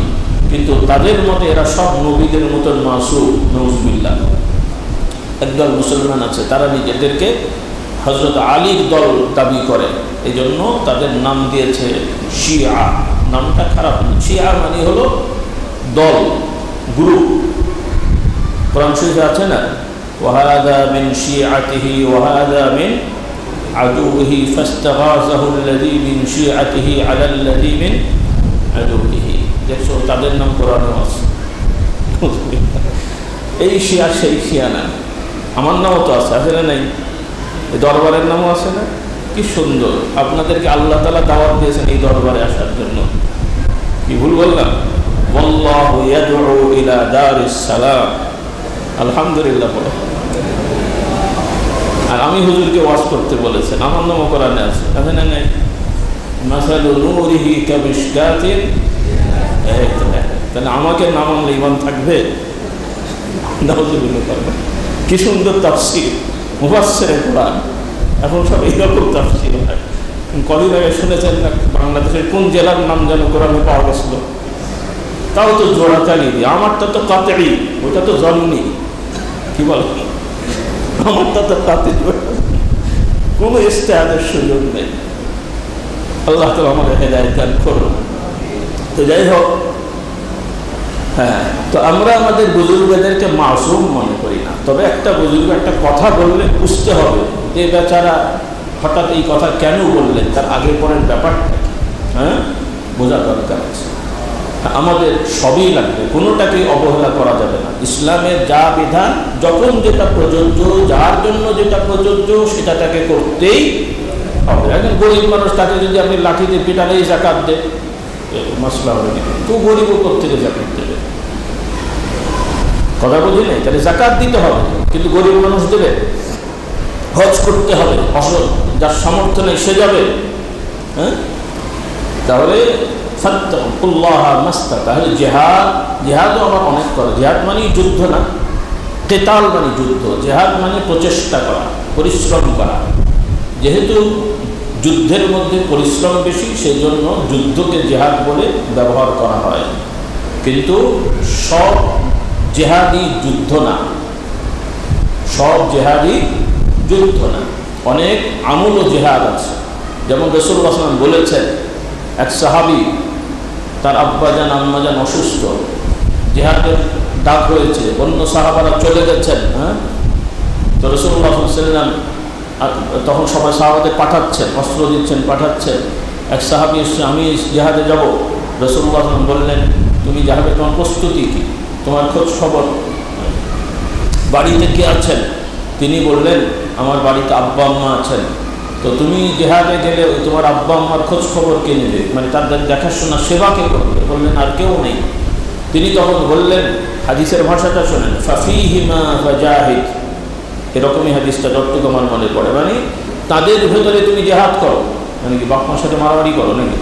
কিন্তু তাদের মতে এরা সব নবীদের মতন মাসুম, নউজুবিল্লাহ। একদল মুসলমান আছে, তারা নিজেদেরকে হযরত আলীর দল দাবি করে, এই জন্য তাদের নাম দিয়েছে শিয়া। নামটা খারাপ না, শিয়া মানে হলো দল, গ্রুপ। কোরআন শরীফে আছে না, ওয়াহাদা মিন শিয়াতিহি ওয়াহাদা মিন আদুহি ফাস্তাগাযাহুল্লাযী মিন শিয়াতিহি আলাল্লাযী মিন আদুহি। দেখছো, তাদের নাম কোরআনে আছে। এই শিয়া সেই শিয়া না, আমার নামও তো আছে না? নাই? এই দরবারের নামও আছে না? কি সুন্দর! আপনাদেরকে আল্লাহ তাআলা দাওয়াত দিয়েছেন এই দরবারে আসার জন্য। কি ভুল বললাম? ওয়াল্লাহু ইয়াদউ ইলা দারিস সালাম। আলহামদুলিল্লাহ বলো। আর আমি হুজুরকে ওয়াজ করতে বলেছেন, আমার নামও কোরআনে আছে না? নাই? মাসালু নূরিহি কামিশকাতিন। তাহলে আমাকে না মানলে ঈমান থাকবে? নাউযুবিল্লাহ। কি সুন্দর তাফসীর, মুফাসসিরে কোরআন। এখন সব এইরকম তাফসীর হয়। কদিন আগে শুনেছেন না, বাংলাদেশের কোন জেলার নাম যেন কোরআনে পাওয়া গেছিল, তাও তো জোড়া চালিয়ে দিয়ে। আমারটা তো কাতেই, ওইটা তো জন্মি। কি বল? আমারটা তো কাতে, কোনো ইস্তেহাদের সুযোগ নেই। আল্লাহ তো আমাদের হেদায়েত দান করুন। তো যাই হোক, হ্যাঁ, তো আমরা আমাদের বুজুর্গদেরকে মাসুম মনে করি না। তবে একটা বুজুর্গ একটা কথা বললে বুঝতে হবে যে বেচারা হঠাৎ এই কথা কেন বললেন, তার আগে পরের ব্যাপারটা কি, হ্যাঁ, বোঝা দরকার আছে। আমাদের সবই লাগবে, কোনোটাকেই অবহেলা করা যাবে না। ইসলামের যা বিধান, যখন যেটা প্রযোজ্য, যার জন্য যেটা প্রযোজ্য, সেটা তাকে করতেই হবে। একজন গরিব মানুষ, তাকে যদি আপনি লাঠিতে পিটালেই যাকাত দেয়, মশলা হবে না। তো গরিব থেকে যাকাত দেবে, কথা বুঝি নেই? তাহলে যাকাত দিতে হবে, কিন্তু গরিব মানুষ দেবে? হজ করতে হবে, যার সামর্থ্য নেই সে যাবে? হ্যাঁ, তাহলে তাহলে জেহাদও আমার অনেক করে। জেহাদ মানে যুদ্ধ না, কেতাল মানে যুদ্ধ। জেহাদ মানে প্রচেষ্টা করা, পরিশ্রম করা। যেহেতু যুদ্ধের মধ্যে পরিশ্রম বেশি, সেই জন্য যুদ্ধকে জেহাদ বলে ব্যবহার করা হয়। কিন্তু সব জেহাদি যুদ্ধ না, সব জেহাদি যুদ্ধ না। অনেক আমূল জেহাদ আছে। যেমন রাসূলুল্লাহ সাল্লাল্লাহু আলাইহি ওয়াসাল্লাম বলেছেন, এক সাহাবী, তার আব্বাজান আম্মাজান অসুস্থ, জেহাদের ডাক হয়েছে, অন্য সাহাবারা চলে গেছেন। হ্যাঁ, তো রাসূলুল্লাহ সাল্লাল্লাহু আলাইহি ওয়াসাল্লাম তখন সবাই সাহাবাদের পাঠাচ্ছেন, অস্ত্র দিচ্ছেন, পাঠাচ্ছেন। এক সাহাবী এসে, আমি জেহাদে যাব। রাসূলুল্লাহ সাল্লাল্লাহু আলাইহি ওয়াসাল্লাম বললেন, তুমি যাবে, তোমার প্রস্তুতি কি, তোমার খোঁজ খবর, বাড়িতে কে আছেন? তিনি বললেন, আমার বাড়িতে আব্বা আম্মা আছেন। তো তুমি জেহাদে গেলে তোমার আব্বা আম্মার খোঁজ খবর কে নেবে, মানে তাদের দেখাশোনা সেবা কে করবে? বললেন, আর কেউ নেই। তিনি তখন বললেন, হাদিসের ভাষাটা শোনেন, ফাফিহিমা ফাজাহিদ, এরকমই হাদিসটা যতটুকু আমার মনে পড়ে, মানে তাদের ভেতরে তুমি জেহাদ করো, মানে কি বাপ মার সাথে মারামারি করো নাকি?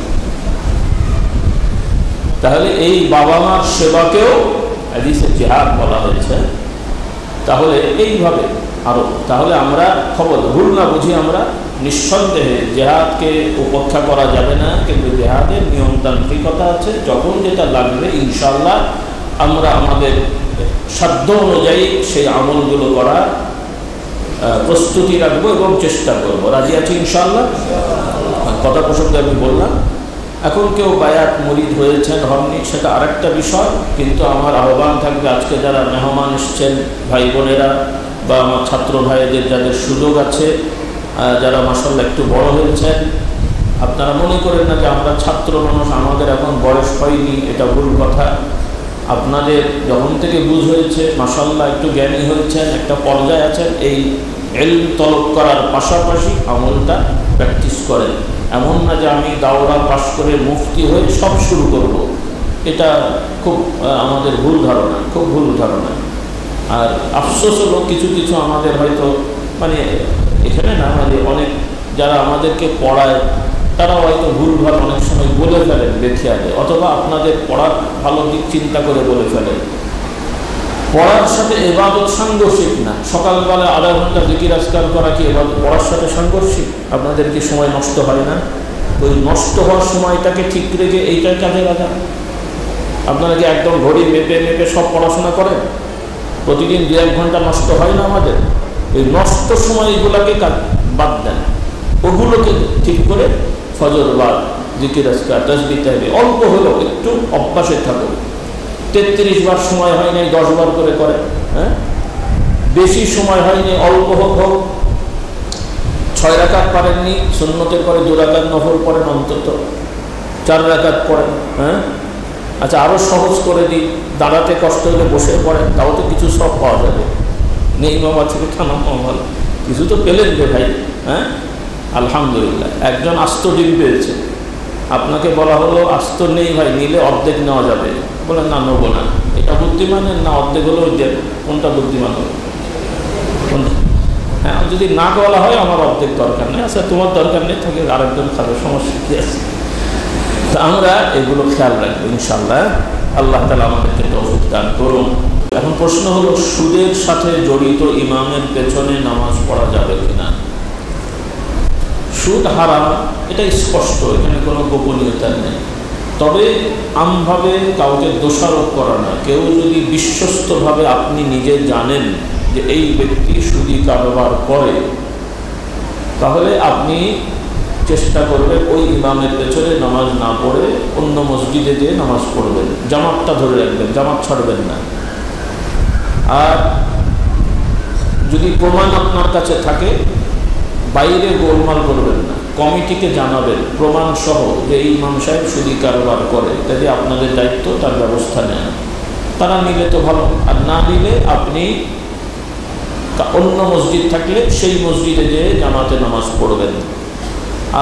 তাহলে এই বাবা মার সেবাকেও হাদিসে জিহাদ বলা হয়েছে। তাহলে এইভাবে আরো, তাহলে আমরা খবর ভুল না বুঝি, আমরা নিঃসন্দেহে জেহাদকে উপেক্ষা করা যাবে না, কিন্তু জেহাদের নিয়মতান্ত্রিকতা আছে। যখন যেটা লাগবে ইনশাআল্লাহ আমরা আমাদের সাধ্য অনুযায়ী সেই আমলগুলো করার প্রস্তুতি রাখবো এবং চেষ্টা করবো। রাজি আছি ইনশাআল্লাহ? কথা প্রসঙ্গে আমি বললাম, এখন কেউ বায়াত মুরিদ হয়েছেন হননি সেটা আরেকটা বিষয়, কিন্তু আমার আহ্বান থাকবে আজকে যারা মেহমান এসছেন ভাই বোনেরা বা আমার ছাত্র ভাইদের যাদের সুযোগ আছে, যারা মাশাআল্লাহ একটু বড় হয়েছেন, আপনারা মনে করেন না যে আমরা ছাত্র মানুষ, আমাদের এখন বয়স হয়নি, এটা ভুল কথা। আপনাদের যখন থেকে বুঝ হয়েছে মাশাআল্লাহ একটু জ্ঞানী হয়েছেন, একটা পর্যায়ে আছেন, এই ইলম তলব করার পাশাপাশি আমলটা প্র্যাকটিস করেন। এমন না যে আমি দাওরা পাশ করে মুফতি হয়ে সব শুরু করব, এটা খুব আমাদের ভুল ধারণা, খুব ভুল ধারণা। আর আফসোস হলো কিছু কিছু আমাদের হয়তো মানে এখানে না, মানে অনেক যারা আমাদেরকে পড়ায় তারা হয়তো ভুলভাল অনেক সময় বলে ফেলেন বেখিয়ালে, অথবা আপনাদের পড়ার ভালো দিক চিন্তা করে বলে ফেলেন। পড়ার সাথে এবাদত সাংঘর্ষিক না। সকালবেলা আধা ঘন্টা জিকির আজকার করা কি এবাদত পড়ার সাথে সাংঘর্ষিক? আপনাদের কি সময় নষ্ট হয় না? ওই নষ্ট হওয়ার সময়টাকে ঠিক রেখে এইটার কাজে লাগান। আপনারা কি একদম ঘড়ি মেপে মেপে সব পড়াশোনা করেন? প্রতিদিন 2-1 ঘন্টা নষ্ট হয় না আমাদের? ওই নষ্ট সময়গুলোকে বাদ দেন, ওগুলোকে ঠিক করে ফজর বাদ জিকির আজকার তাসবিহ তাহলিল অল্প হলেও একটু অভ্যাসে থাকুন। 33 বার সময় হয় নাই 10 বার করে করেন, হ্যাঁ? বেশি সময় হয়নি অল্প হোক, 6 রাকাত পারেননি সুন্নতের পরে 2 রাকাত নফল পড়েন, অন্তত 4 রাকাত পড়েন, হ্যাঁ? আচ্ছা আরও সহজ করে দিই, দাঁড়াতে কষ্ট হলে বসে পড়েন, তাও তো কিছু সব পাওয়া যাবে। নেই মামা থেকে থানা মামাল কিছু তো পেলেন যে ভাই, হ্যাঁ আলহামদুলিল্লাহ। একজন আস্ত ডিম পেয়েছে, আপনাকে বলা হলো আস্ত নেই ভাই, নিলে অর্ধেক নেওয়া যাবে, বলেন না নেবো না। এটা বুদ্ধিমানের না অর্ধেক হলেও দেন? কোনটা বুদ্ধিমান হবে? হ্যাঁ, যদি না বলা হয় আমার অর্ধেক দরকার নেই, আচ্ছা তোমার দরকার নেই, থাকে আরেকজন খাবে, সমস্যা কি আছে? তা আমরা এগুলো খেয়াল রাখবো ইনশাআল্লাহ। আল্লাহ তাআলা আমাদেরকে তৌফিক দান করুন। এখন প্রশ্ন হলো, সুদের সাথে জড়িত ইমামের পেছনে নামাজ পড়া যাবে কিনা? সুদ হারাম, এটা স্পষ্ট, এখানে কোনো গোপনীয়তা নেই। তবে আমভাবে কাউকে দোষারোপ করা না। কেউ যদি বিশ্বস্তভাবে আপনি নিজে জানেন যে এই ব্যক্তি সুদি কারবার করে, তাহলে আপনি চেষ্টা করবেন ওই ইমামের পেছনে নামাজ না পড়ে অন্য মসজিদে যেয়ে নামাজ পড়বেন, জামাতটা ধরে রাখবেন, জামাত ছাড়বেন না। আর যদি প্রমাণ আপনার কাছে থাকে, বাইরে গোলমাল করবেন না, কমিটিকে জানাবেন প্রমাণ সহ যে এই ইমাম সাহেব সুদি কারবার করে, যদি আপনাদের দায়িত্ব তার ব্যবস্থা নেন। তারা নিলে তো ভালো, আর না নিলে আপনি অন্য মসজিদ থাকলে সেই মসজিদে যেয়ে জামাতে নামাজ পড়বেন।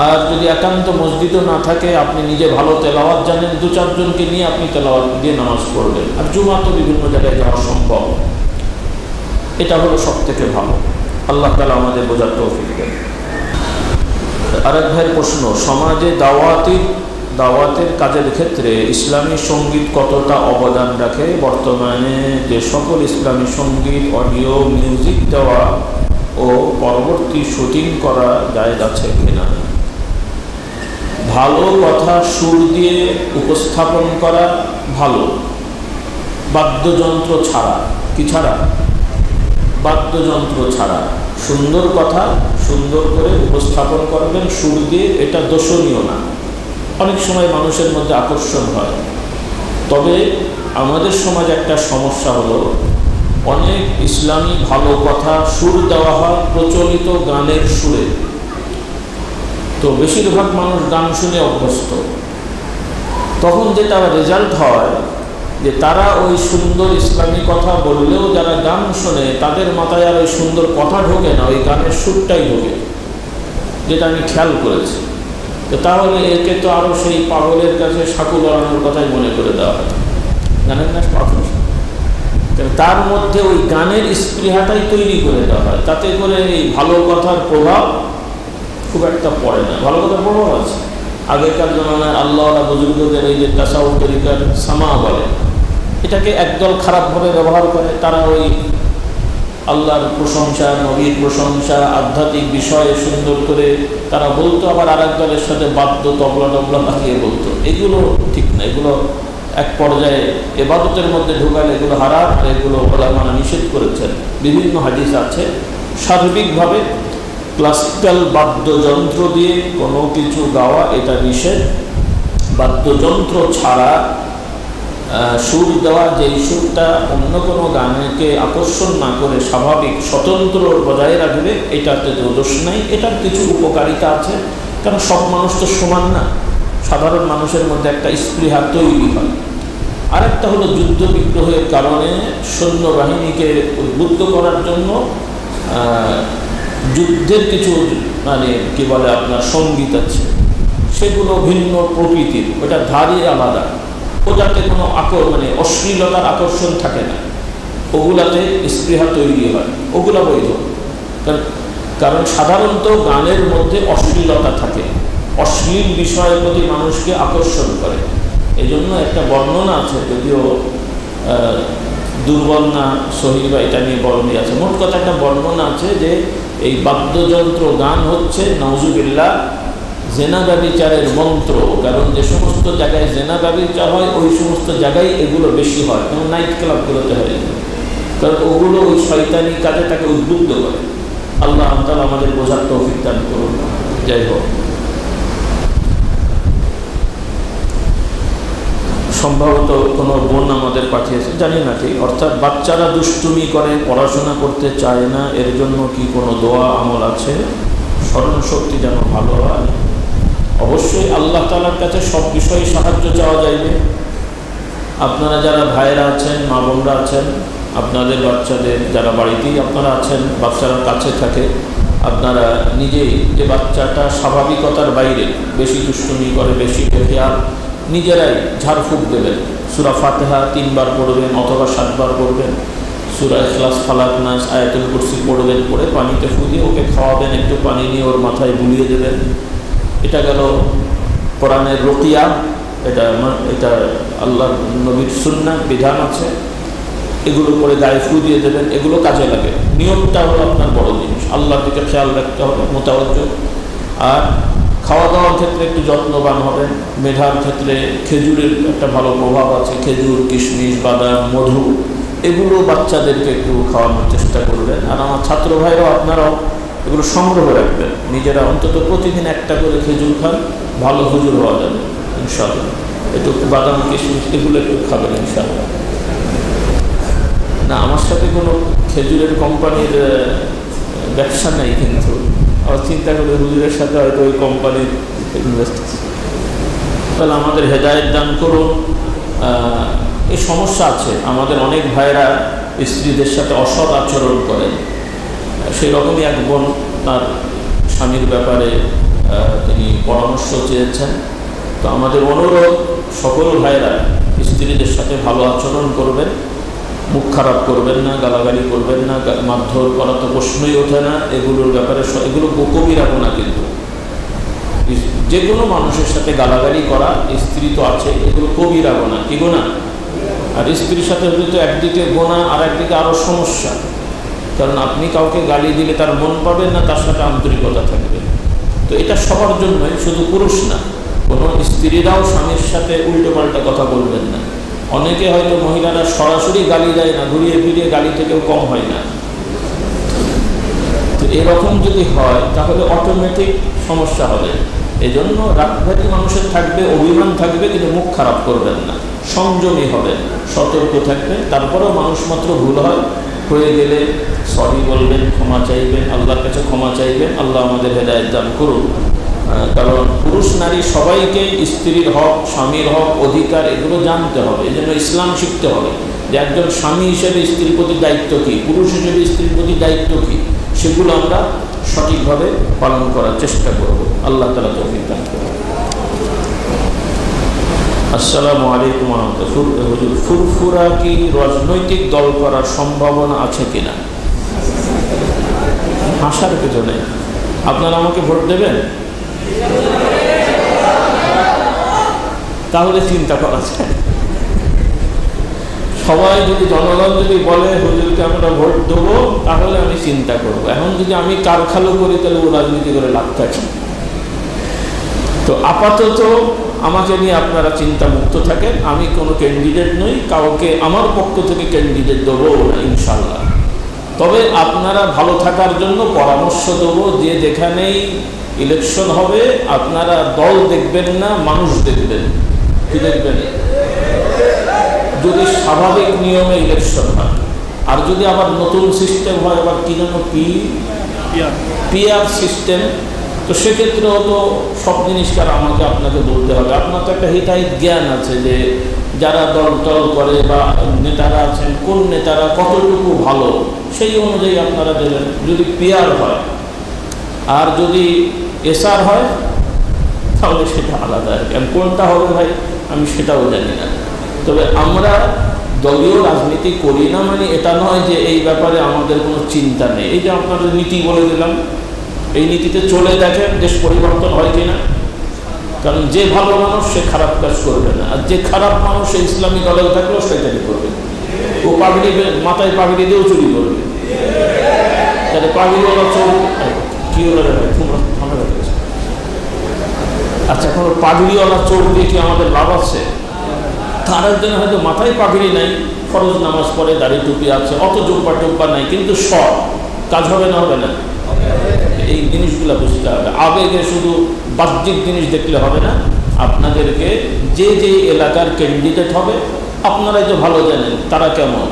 আর যদি একান্ত মসজিদও না থাকে, আপনি নিজে ভালো তেলাওয়াত জানেন, 2-4 জনকে নিয়ে আপনি তেলাওয়াত দিয়ে নামাজ পড়বেন। আর জুমা তো বিভিন্ন জায়গায় যাওয়া সম্ভব, এটা হলো সব থেকে ভালো। আল্লাহ তাআলা আমাদের বোঝার তৌফিক দেন। আরেক ভাইয়ের প্রশ্ন, সমাজে দাওয়াতের কাজের ক্ষেত্রে ইসলামী সঙ্গীত কতটা অবদান রাখে? বর্তমানে যে সকল ইসলামী সঙ্গীত অডিও মিউজিক দেওয়া ও পরবর্তী শুটিং করা জায়েজ আছে কিনা? ভালো কথা সুর দিয়ে উপস্থাপন করা ভালো, বাদ্যযন্ত্র ছাড়া। কি ছাড়া? বাদ্যযন্ত্র ছাড়া সুন্দর কথা সুন্দর করে উপস্থাপন করবেন সুর দিয়ে, এটা দোষণীয় না। অনেক সময় মানুষের মধ্যে আকর্ষণ হয়। তবে আমাদের সমাজে একটা সমস্যা হলো, অনেক ইসলামী ভালো কথা সুর দেওয়া হয় প্রচলিত গানের সুরে। তো বেশিরভাগ মানুষ গান শুনে অভ্যস্ত। তখন যেটা রেজাল্ট হয় যে তারা ওই সুন্দর ইসলামী কথা বললেও যারা গান শোনে তাদের মাথায় আর ওই সুন্দর কথা ঢোকে না, ওই গানের সুরটাই ঢোকে, যেটা আমি খেয়াল করেছি। তো তাহলে একে তো আরও সেই পাগলের কাছে সাকু লড়ানোর কথাই মনে করে দেওয়া হয়। গানের নাচ প্রার্থনা সঙ্গীত, তার মধ্যে ওই গানের স্পৃহাটাই তৈরি করে দেওয়া হয়, তাতে করে এই ভালো কথার প্রভাব খুব একটা পড়ে না। ভালো কথার প্রভাব আছে। আগেকার জমানায় আল্লাহ বুজুর্গদের এই যে তাসাউফ তরিকার সামা বলে, এটাকে একদল খারাপভাবে ব্যবহার করে। তারা ওই আল্লাহর প্রশংসা, নবীর প্রশংসা, আধ্যাত্মিক বিষয়ে সুন্দর করে তারা বলতো, আবার আর এক দলের সাথে বাদ্য তবলা টবলা লাগিয়ে বলতো। এগুলো ঠিক না। এগুলো এক পর্যায়ে ইবাদতের মধ্যে ঢোকালে এগুলো হারাম, আর এগুলো ওলামারা নিষেধ করেছেন। বিভিন্ন হাদিস আছে। সার্বিকভাবে ক্লাসিক্যাল বাদ্যযন্ত্র দিয়ে কোনো কিছু গাওয়া এটা নিষেধ। বাদ্যযন্ত্র ছাড়া সুর দেওয়া, যেই সুরটা অন্য কোনো গানকে আকর্ষণ না করে স্বাভাবিক স্বতন্ত্র বজায় রাখবে, এটাতে দোষ নাই। এটার কিছু উপকারিতা আছে, কারণ সব মানুষ তো সমান না। সাধারণ মানুষের মধ্যে একটা স্পৃহা তৈরি হয়। আরেকটা হলো যুদ্ধ বিগ্রহের কারণে সৈন্যবাহিনীকে উদ্বুদ্ধ করার জন্য যুদ্ধের কিছু মানে কি বলে আপনার সঙ্গীত আছে, সেগুলো ভিন্ন প্রকৃতির, ওটা ধারই আলাদা। ওটাতে কোনো মানে অশ্লীলতার আকর্ষণ থাকে না, ওগুলাতে স্পৃহা তৈরি হয়, ওগুলা বৈধ। কারণ সাধারণত গানের মধ্যে অশ্লীলতা থাকে, অশ্লীল বিষয়ের প্রতি মানুষকে আকর্ষণ করে। এই জন্য একটা বর্ণনা আছে, যদিও দুর্বল না সহি বা এটা নিয়ে বর্ণনা আছে। মোট কথা একটা বর্ণনা আছে যে এই বাদ্যযন্ত্র গান হচ্ছে নাউজুবিল্লাহ জেনা ব্যভিচারের মন্ত্র। কারণ যে সমস্ত জায়গায় জেনা ব্যভিচার হয় ওই সমস্ত জায়গায় এগুলো বেশি হয়, যেমন নাইট ক্লাবগুলোতে হয়। কারণ ওগুলো ওই শয়তানি কাজে তাকে উদ্বুদ্ধ করে। আল্লাহ তাআলা আমাদের বোঝার তৌফিক দান করুন। যাই হোক, সম্ভবত কোনো বোন আমাদের পাঠিয়েছে, জানি না ঠিক। অর্থাৎ বাচ্চারা দুষ্টুমি করে, পড়াশোনা করতে চায় না, এর জন্য কি কোনো দোয়া আমল আছে? স্মরণশক্তি যেন ভালো হয়। অবশ্যই আল্লাহ তাআলার কাছে সব বিষয়ে সাহায্য চাওয়া যাইবে। আপনারা যারা ভাইয়েরা আছেন, মা বোনরা আছেন, আপনাদের বাচ্চাদের যারা বাড়িতেই আপনারা আছেন, বাচ্চারা কাছে থাকে, আপনারা নিজেই যে বাচ্চাটা স্বাভাবিকতার বাইরে বেশি দুষ্টুমি করে, বেশি বেখেয়াল, নিজেরাই ঝাড়ফুঁক দেবেন। সূরা ফাতিহা 3 বার পড়বেন অথবা 7 বার পড়বেন। সূরা ইখলাস, ফালাক, নাস, আয়াতুল কুরসি পড়বেন, পড়ে পানিতে ফু দিয়ে ওকে খাওয়াবেন, একটু পানি নিয়ে ওর মাথায় বুলিয়ে দেবেন। এটা গেল কোরআনের রুকিয়া। এটা আল্লাহর নবীর সুন্নাহ বিধান আছে। এগুলো করে গায়ে ফু দিয়ে দেবেন, এগুলো কাজে লাগে। নিয়মটা হলো আপনার বড় জিনিস, আল্লাহর দিকে খেয়াল রাখতে হবে, মোতাবজ্জ। আর খাওয়া দাওয়ার ক্ষেত্রে একটু যত্নবান হবেন। মেধার ক্ষেত্রে খেজুরের একটা ভালো প্রভাব আছে। খেজুর, কিশমিশ, বাদাম, মধু, এগুলো বাচ্চাদেরকে একটু খাওয়ানোর চেষ্টা করবেন। আর আমার ছাত্র ভাইরাও আপনারাও এগুলো সংগ্রহ রাখবেন। নিজেরা অন্তত প্রতিদিন একটা করে খেজুর খান, ভালো হুজুর হওয়া যাবে ইনশাআল্লাহ। একটু বাদাম, কিশমিশ এগুলো একটু খাবেন ইনশাআল্লাহ। না, আমার সাথে কোনো খেজুরের কোম্পানির ব্যবসা নেই, কিন্তু আবার চিন্তা করে হুজুরের সাথে হয়তো ওই কোম্পানির ইনভেস্ট। তাহলে আমাদের হেদায়েত দান করুন। এই সমস্যা আছে, আমাদের অনেক ভাইরা স্ত্রীদের সাথে অসৎ আচরণ করেন। সেই রকমই এক বোন তার স্বামীর ব্যাপারে তিনি পরামর্শ চেয়েছেন। তো আমাদের অনুরোধ, সকল ভাইরা স্ত্রীদের সাথে ভালো আচরণ করবেন, মুখ খারাপ করবেন না, গালাগালি করবেন না, মারধর করা তো প্রশ্নই ওঠে না। এগুলোর ব্যাপারে এগুলো কবিরা গুনাহ। কিন্তু যে কোনো মানুষের সাথে গালাগালি করা, স্ত্রী তো আছে, এগুলো কবিরা গুনাহ। কি গুনাহ? আর স্ত্রীর সাথে হলে তো একদিকে গুনাহ আর একদিকে আরও সমস্যা। কারণ আপনি কাউকে গালি দিলে তার মন পাবেন না, তার সাথে আন্তরিকতা থাকবে। তো এটা সবার জন্যই, শুধু পুরুষ না। কোনো স্ত্রীরাও স্বামীর সাথে উল্টো পাল্টা কথা বলবেন না। অনেকে হয়তো মহিলারা সরাসরি গালি দেয় না, ঘুরিয়ে ফিরিয়ে গালি থেকেও কম হয় না। তো এরকম যদি হয় তাহলে অটোমেটিক সমস্যা হবে। এই জন্য রাগভাতি মানুষের থাকবে, অভিমান থাকবে, কিন্তু মুখ খারাপ করবেন না, সংযমী হবেন, সতর্ক থাকবেন। তারপরেও মানুষ মাত্র ভুল হয়, হয়ে গেলে সরি বলবেন, ক্ষমা চাইবেন, আল্লাহর কাছে ক্ষমা চাইবেন। আল্লাহ আমাদের হেদায়েত দান করুন। কারণ পুরুষ নারী সবাইকে স্ত্রীর হক, স্বামীর হক, অধিকার এগুলো জানতে হবে। এই জন্য ইসলাম শিখতে হবে যে একজন স্বামী হিসেবে স্ত্রীর প্রতি দায়িত্ব কী, পুরুষ হিসেবে স্ত্রীর প্রতি দায়িত্ব কী, সেগুলো আমরা সঠিকভাবে পালন করার চেষ্টা করব। আল্লাহ তাআলা তৌফিক দান করুন। আসসালামু আলাইকুম ওয়া রাহমাতুল্লাহ। হুজুর, ফুরফুরা কি রাজনৈতিক দল করার সম্ভাবনা আছে কিনা? হাসার কিছু নেই। আপনারা আমাকে ভোট দেবেন? তাহলে চিন্তা করা যায়। সবাই যদি, জনগণ যদি বলে হুজুরকে আমরা ভোট দেবো, তাহলে আমি চিন্তা করব। এখন যদি আমি কারখালো করি, তাহলে ও রাজনীতি করে লাভ থাকে। তো আপাতত আমাকে নিয়ে আপনারা চিন্তামুক্ত থাকেন। আমি কোনো ক্যান্ডিডেট নই, কাউকে আমার পক্ষ থেকে ক্যান্ডিডেট দেবো না ইনশাল্লাহ। তবে আপনারা ভালো থাকার জন্য পরামর্শ দেবো যে যেখানেই ইলেকশন হবে আপনারা দল দেখবেন না, মানুষ দেখবেন। কি দেখবেন? যদি স্বাভাবিক নিয়মে ইলেকশন হয়, আর যদি আবার নতুন সিস্টেম হয়, আবার কি যেন পিআর সিস্টেম, তো সেক্ষেত্রেও তো সব জিনিসটার আমাকে আপনাকে বলতে হবে। আপনার তো একটা হিতাহিত জ্ঞান আছে যে যারা দল টল করে বা নেতারা আছেন, কোন নেতারা কতটুকু ভালো, সেই অনুযায়ী আপনারা দেবেন। যদি পিআর হয় আর যদি এসআর হয়, তাহলে সেটা আলাদা। আর কোনটা হবে ভাই আমি সেটাও জানি না। তবে আমরা দলীয় রাজনীতি করি না মানে এটা নয় যে এই ব্যাপারে আমাদের কোনো চিন্তা নেই। এই যে আপনাদের নীতি বলে দিলাম, এই নীতিতে চলে দেখেন দেশ পরিবর্তন হয় কিনা। কারণ যে ভালো মানুষ সে খারাপ কাজ করবে না, আর যে খারাপ মানুষ সে ইসলামী দলেও থাকলেও সেটাই করবে। ও পাগড়ি মাথায় পাগড়ি দিয়েও চুরি করবে। তাহলে পাগড়িওয়ালা চোর কি হলো? আচ্ছা, কোনো পাগড়িওয়ালা চোর দিয়ে কি আমাদের লাভ আছে? তার একজন হয়তো মাথায় পাগড়ি নাই, ফরজ নামাজ পড়ে, দাড়ি টুপি আছে, অত জোব্বা টোব্বা নাই, কিন্তু সব কাজ হবে না? হবে না? এই জিনিসগুলো বুঝতে হবে। আবেগে শুধু বাহ্যিক জিনিস দেখলে হবে না। আপনাদেরকে যে যে এলাকার ক্যান্ডিডেট হবে আপনারাই তো ভালো জানেন তারা কেমন,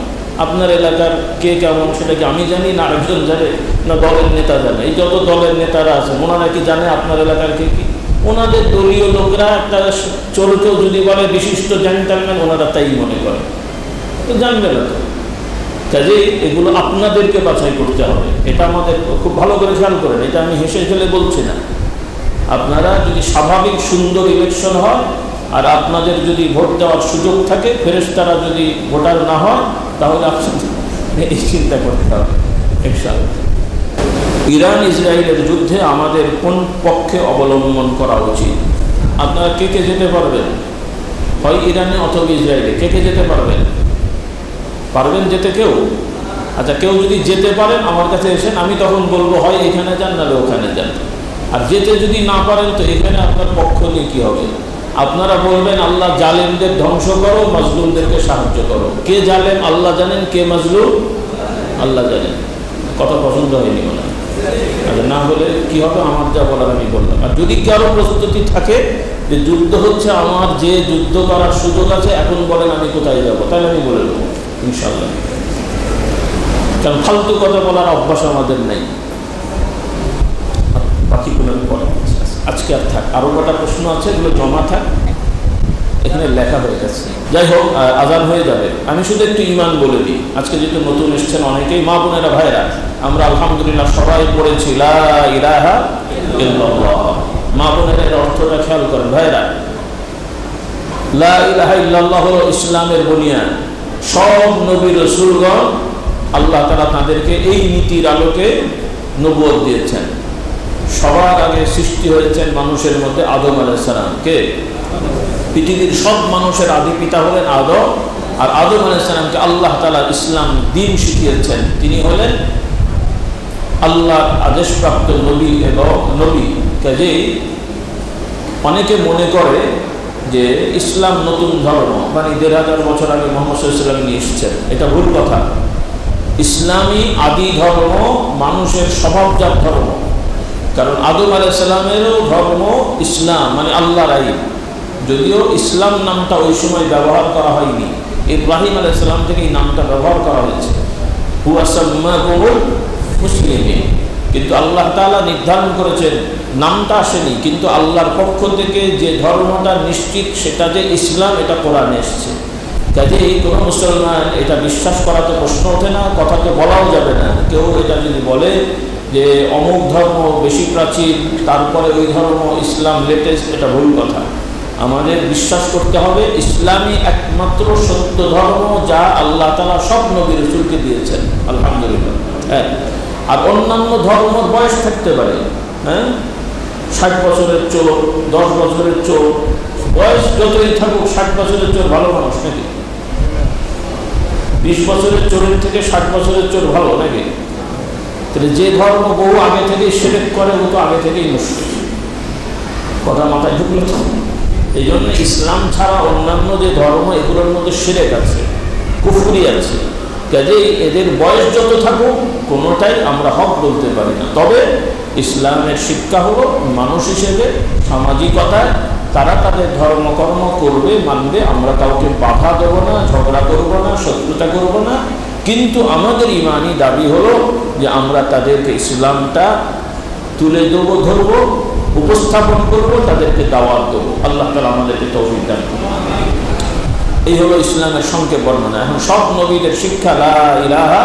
আপনার এলাকার কে কেমন সেটা কি আমি জানি না আরেকজন জানে, না দলের নেতা জানে? এই যত দলের নেতারা আছেন ওনারা কি জানে আপনার এলাকার কে কি? ওনাদের দলীয় লোকরা একটা চোরকেও যদি বলে বিশিষ্ট জেন্টলম্যান, ওনারা তাই মনে করে, তো জানবে না তো। কাজেই এগুলো আপনাদেরকে বাছাই করতে হবে। এটা আমাদের খুব ভালো করে খেয়াল করেন। এটা আমি হেসে ফেলে বলছি না। আপনারা যদি স্বাভাবিক সুন্দর ইলেকশন হয় আর আপনাদের যদি ভোট দেওয়ার সুযোগ থাকে, ফেরেশতারা যদি ভোটার না হয়, তাহলে আপনাদের এই চিন্তা করতে হবে ইনশাআল্লাহ। ইরান ইসরায়েলের যুদ্ধে আমাদের কোন পক্ষে অবলম্বন করা উচিত? আপনারা কে কে যেতে পারবেন? হয় ইরানে অথবা ইসরায়েলে। কে কে যেতে পারবেন? পারবেন যেতে কেউ? আচ্ছা, কেউ যদি যেতে পারেন আমার কাছে এসেন, আমি তখন বলবো হয় এখানে যান নাহলে ওখানে যান। আর যেতে যদি না পারেন তো এখানে আপনার পক্ষ নিয়ে কী হবে? আপনারা বলবেন আল্লাহ জালেমদের ধ্বংস করো, মাজলুমদেরকে সাহায্য করো। কে জালেম আল্লাহ জানেন, কে মাজলুম আল্লাহ জানেন। কথা পছন্দ হয়নি মনে হয়? আচ্ছা, না হলে কি হবে? আমার যা বলার আমি বললাম। আর যদি কারো প্রস্তুতি থাকে যে যুদ্ধ হচ্ছে, আমার যে যুদ্ধ করার সুযোগ আছে, এখন বলেন আমি কোথায় যাব, তাহলে আমি বলে দেবো ইনশাআল্লাহ। কারণ ফালতু কথা বলার অভ্যাস আমাদের নেই। বাকিগুলো আমি পরে আজকে আর থাক, আরও কটা প্রশ্ন আছে, এগুলো জমা থাক, এখানে লেখা হয়ে গেছে। যাই হোক, আজান হয়ে যাবে। আমি শুধু একটু ইমান বলে দিই। আজকে যেহেতু নতুন এসছেন অনেকেই, মা বোনেরা ভাইরা, আমরা আলহামদুলিল্লাহ সবাই পড়েছি লা ইলাহা ইল্লাল্লাহ। মা বোনেরা এর অর্থটা খেয়াল করেন ভাইরা। লা ইলাহা ইল্লাল্লাহ হলো ইসলামের বুনিয়াদ। সব নবী রাসূলগণ আল্লাহ তাআলা তাদেরকে এই নীতির আলোকে নবুয়ত দিয়েছেন। সবার আগে সৃষ্টি হয়েছেন মানুষের মধ্যে আদম আলাইহিস সালাম। কে? পৃথিবীর সব মানুষের আদি পিতা হলেন আদম। আর আদম আলাইহিস সালামকে আল্লাহ তাআলা ইসলাম দ্বীন শিখিয়েছেন। তিনি হলেন আল্লাহর আদেশপ্রাপ্ত নবী এবং নবী। কাজেই অনেকে মনে করে যে ইসলাম নতুন ধর্ম, মানে ১৫০০ বছর আগে মুহাম্মদ সাল্লাল্লাহু আলাইহি ওয়াসাল্লাম নিয়ে এসেছেন। এটা ভুল কথা। ইসলামী আদি ধর্ম মানুষের স্বভাবজাত ধর্ম। কারণ আদম আলাইহিস সালামেরও ধর্ম ইসলাম, মানে আল্লাহর আইন। যদিও ইসলাম নামটা ওই সময় ব্যবহার করা হয়নি, ইব্রাহিম আলাইহিস সালাম থেকে এই নামটা ব্যবহার করা হয়েছে, হুয়া সাম্মাকুমুল মুসলিমিন। কিন্তু আল্লাহ তাআলা নির্ধারণ করেছেন, নামটা আসেনি, কিন্তু আল্লাহর পক্ষ থেকে যে ধর্মটা নিশ্চিত সেটা যে ইসলাম, এটা কোরআনে এসেছে। কাজেই কোনো মুসলমান এটা বিশ্বাস করা তো প্রশ্ন ওঠে না, কথাকে বলাও যাবে না। কেউ এটা যদি বলে যে অমুক ধর্ম বেশি প্রাচীন, তারপরে ওই ধর্ম ইসলাম লেটেস্ট, এটা ভুল কথা। আমাদের বিশ্বাস করতে হবে ইসলামই একমাত্র সত্য ধর্ম, যা আল্লাহ তাআলা সব নবী রাসূলকে দিয়েছেন, আলহামদুলিল্লাহ। হ্যাঁ, আর অন্যান্য ধর্মের বয়স থাকতে পারে, হ্যাঁ, 60 বছরের চোর, 10 বছরের চোর, বয়স যতই থাকুক 60 বছরের চোর ভালো মানুষ নাকি? 20 বছরের চোরের থেকে 60 বছরের চোর ভালো নাকি? তাহলে যে ধর্ম বহু আগে থেকেই শিরক করে, ও তো আগে থেকেই নষ্ট। কথা মাথায় ঢুকলো তো? এই জন্য ইসলাম ছাড়া অন্যান্য যে ধর্ম, এগুলোর মধ্যে শিরক আছে, কুফরি আছে। কাজেই এদের বয়স যত থাকুক কোনোটাই আমরা হক বলতে পারি না। তবে ইসলামের শিক্ষা হলো মানুষ হিসেবে সামাজিকতায় তারা তাদের ধর্মকর্ম করবে, মানবে, আমরা কাউকে বাধা দেবো না, ঝগড়া করবো না, শত্রুতা করবো না। কিন্তু আমাদের ইমানি দাবি হলো যে আমরা তাদেরকে ইসলামটা তুলে দেবো, ধরবো, উপস্থাপন করবো, তাদেরকে দাওয়াত দেবো। আল্লাহ তাআলা আমাদেরকে তৌফিক দান করুন। এই হলো ইসলামের সংক্ষেপ বর্ণনা। এখন সব নবীদের শিক্ষা লা ইলাহা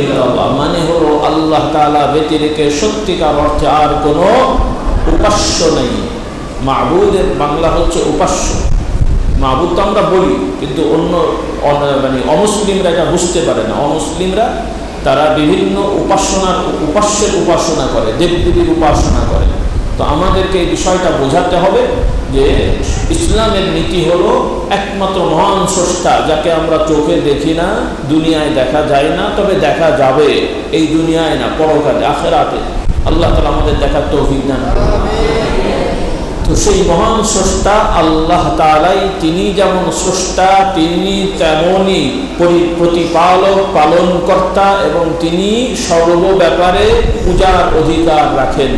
ইল্লাল্লাহ, মানে হলো আল্লাহ তাআলা ব্যতিরেকে সত্যিকার অর্থে আর কোনো উপাস্য নেই। মাবুদের বাংলা হচ্ছে উপাস্য। মাবুদ তো আমরা বলি, কিন্তু মানে অমুসলিমরা এটা বুঝতে পারে না। অমুসলিমরা তারা বিভিন্ন উপাস্যের উপাসনা করে, দেবদেবীর উপাসনা করে। তো আমাদেরকে এই বিষয়টা বোঝাতে হবে যে ইসলামের নীতি হলো একমাত্র মহান স্রষ্টা, যাকে আমরা চোখে দেখি না, দুনিয়ায় দেখা যায় না, তবে দেখা যাবে। এই দুনিয়ায় না, পরকালে, আখিরাতে আল্লাহ তাআলা আমাদের দেখার তৌফিক দান করুন। তো সেই মহান স্রষ্টা আল্লাহ তাআলাই, তিনি যেমন স্রষ্টা, তিনি তেমনই প্রতিপালক, পালনকর্তা, এবং তিনি সর্ব ব্যাপারে পূজার অধিকার রাখেন।